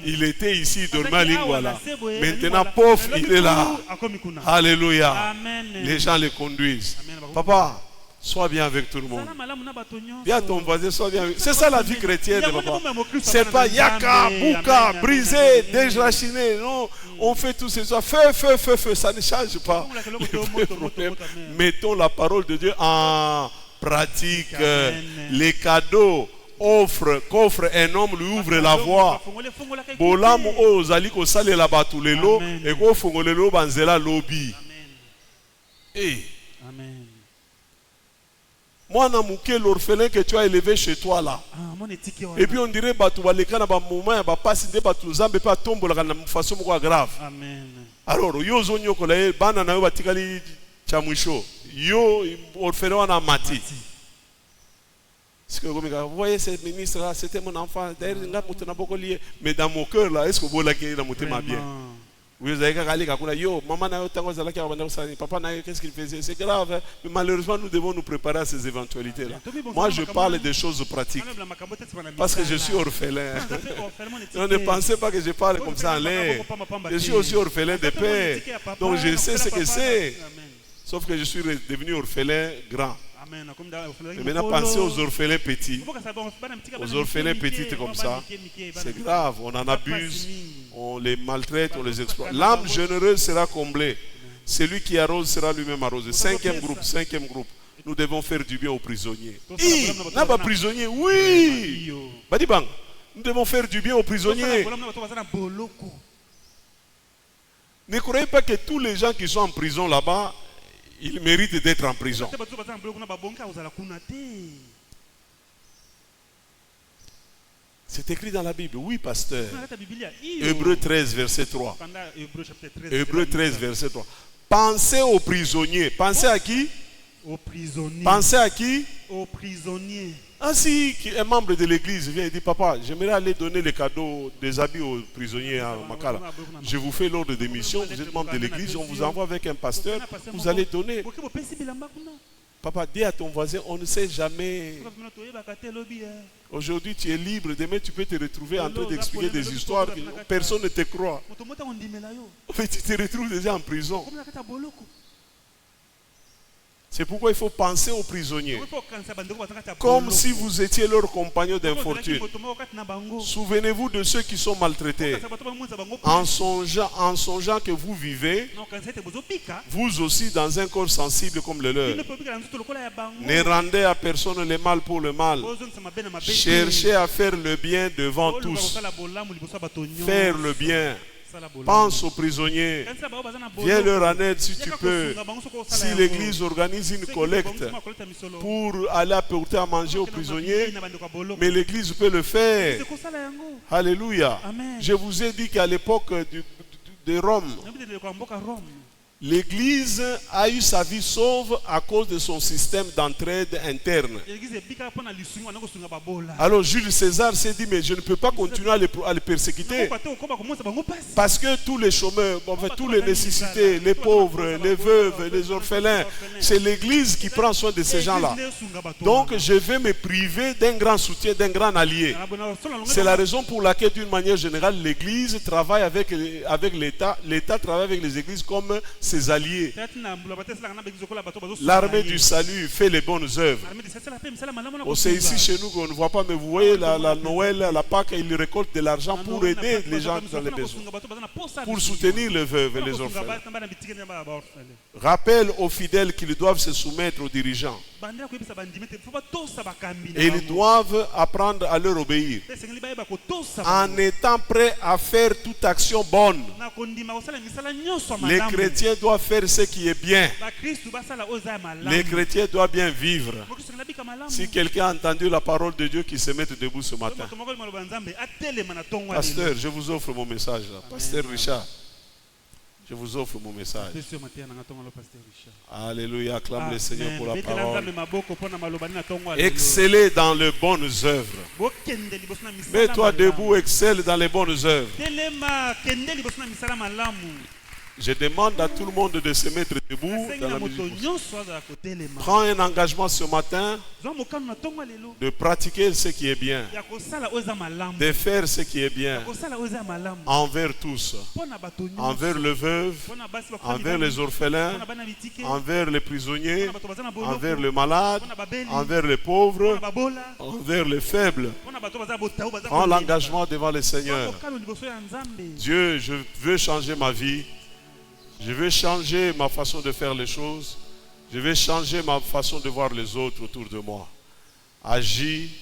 il était ici, il dormait à Lingwala. Maintenant, pauvre, il est là. Alléluia. Les gens les conduisent. Papa, sois bien avec tout le monde. Viens ton voisin, sois bien avec. C'est ça la vie chrétienne, papa. C'est pas yaka, bouka, brisé, déraciné. Non, on fait tout ce soir. Feu. Ça ne change pas les problèmes. Mettons la parole de Dieu en pratique. Les cadeaux qu'offre un homme lui ouvre la voie. Bolamu ozali ko salela batu lelo et ko fongolelo banzela lobi. Amen. Moi, namuke l'orphelin que tu as élevé chez toi là. Et puis on dirait batu baleka na ba moment ba passe de batu zambe pa tombola na façon moko grave. Amen. Alors yo zonyo ko la bana na yo batikali cha mwisho. Yo orphelin wana mati. Vous voyez ce ministre là, c'était mon enfant. Mais dans mon cœur là, est-ce que vous l'avez bien? Vous avez dit, yo, maman, papa, qu'est-ce qu'il faisait? C'est grave. Mais malheureusement, nous devons nous préparer à ces éventualités là. Moi, je parle des choses pratiques. Parce que je suis orphelin. Ne pensez pas que je parle comme ça en l'air. Je suis aussi orphelin de père. Donc je sais ce que c'est. Sauf que je suis devenu orphelin grand. Et maintenant, pensez aux orphelins petits. Aux orphelins petits comme ça, c'est grave. On en abuse, on les maltraite, on les exploite. L'âme généreuse sera comblée. Celui qui arrose sera lui-même arrosé. Cinquième groupe. Nous devons faire du bien aux prisonniers. N'a pas prisonnier, oui. Badibang, nous devons faire du bien aux prisonniers. Ne croyez pas que tous les gens qui sont en prison là-bas, il mérite d'être en prison. C'est écrit dans la Bible. Oui, pasteur. Hébreux 13, verset 3. Hébreux 13, verset 3. Pensez aux prisonniers. Pensez à qui? Aux prisonniers. Pensez à qui? Aux prisonniers. Ainsi qu'un membre de l'église vient et dit, papa, j'aimerais aller donner les cadeaux des habits aux prisonniers à Makala. Je vous fais l'ordre de mission, vous êtes membre de l'église, on vous envoie avec un pasteur, vous allez donner. Papa, dis à ton voisin, on ne sait jamais. Aujourd'hui, tu es libre. Demain, tu peux te retrouver en train d'expliquer des histoires. Personne ne te croit. Mais tu te retrouves déjà en prison. C'est pourquoi il faut penser aux prisonniers comme si vous étiez leurs compagnons d'infortune. Souvenez-vous de ceux qui sont maltraités en songeant que vous vivez, vous aussi, dans un corps sensible comme le leur. Ne rendez à personne le mal pour le mal. Cherchez à faire le bien devant tous. Faire le bien. Pense aux prisonniers. Viens leur en aide si tu peux. Si l'église organise une collecte pour aller apporter à manger aux prisonniers, mais l'église peut le faire. Alléluia. Je vous ai dit qu'à l'époque de Rome, l'église a eu sa vie sauve à cause de son système d'entraide interne. Alors Jules César s'est dit, mais je ne peux pas continuer à les persécuter. Parce que tous les chômeurs, tous les nécessités, les pauvres, les veuves, les orphelins, c'est l'église qui prend soin de ces gens-là. Donc je vais me priver d'un grand soutien, d'un grand allié. C'est la raison pour laquelle, d'une manière générale, l'église travaille avec l'État. L'État travaille avec les églises comme ses alliés. L'armée du salut fait les bonnes œuvres. C'est ici chez nous qu'on ne voit pas, mais vous voyez la Noël, la Pâques, ils récoltent de l'argent pour aider les gens dans les besoins, pour soutenir les veuves et les orphelins. Rappelle aux fidèles qu'ils doivent se soumettre aux dirigeants. Et ils doivent apprendre à leur obéir en étant prêts à faire toute action bonne. Les chrétiens doivent faire ce qui est bien. Les chrétiens doivent bien vivre. Si quelqu'un a entendu la parole de Dieu, qui se mette debout ce matin. Pasteur, je vous offre mon message là. Pasteur Richard, je vous offre mon message. Alléluia, acclame le Seigneur pour la parole. Excellez dans les bonnes œuvres. Mets-toi debout, excelle dans les bonnes œuvres. Je demande à tout le monde de se mettre debout dans la musique. Prends un engagement ce matin de pratiquer ce qui est bien, de faire ce qui est bien envers tous, envers les veuves, envers les orphelins, envers les prisonniers, envers les malades, envers les pauvres, envers les faibles. Prends l'engagement devant le Seigneur. Dieu, je veux changer ma vie. Je veux changer ma façon de faire les choses. Je veux changer ma façon de voir les autres autour de moi. Agis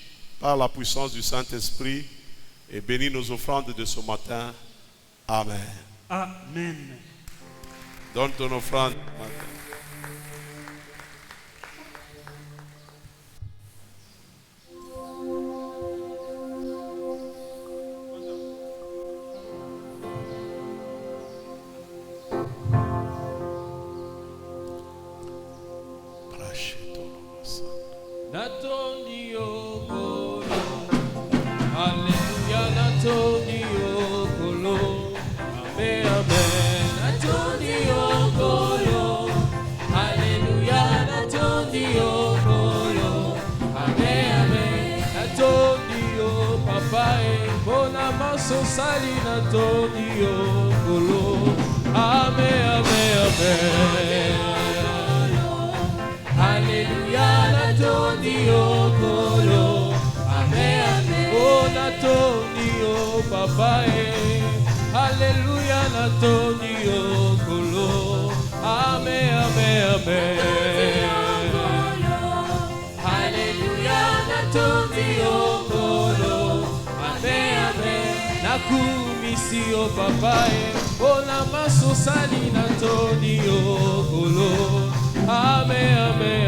par la puissance du Saint-Esprit et bénis nos offrandes de ce matin. Amen. Amen. Donne ton offrande. Natoni okolo, Alléluia, Natoni okolo, Amen, Amen. Natoni okolo, Alléluia, Natoni okolo, Amen, Amen. Natoni o papa e bona maso sali Natoni okolo, Amen, Amen, Amen. Alléluia, Natoni okolo, Amen, Amen. Oh Natoni o papa e, Alléluia, Natoni okolo, Amen, Amen, Amen. Alléluia, Natoni okolo, Amen, Amen. Nakumisi o papa e, bona maso sali Natoni okolo. Amen, Amen.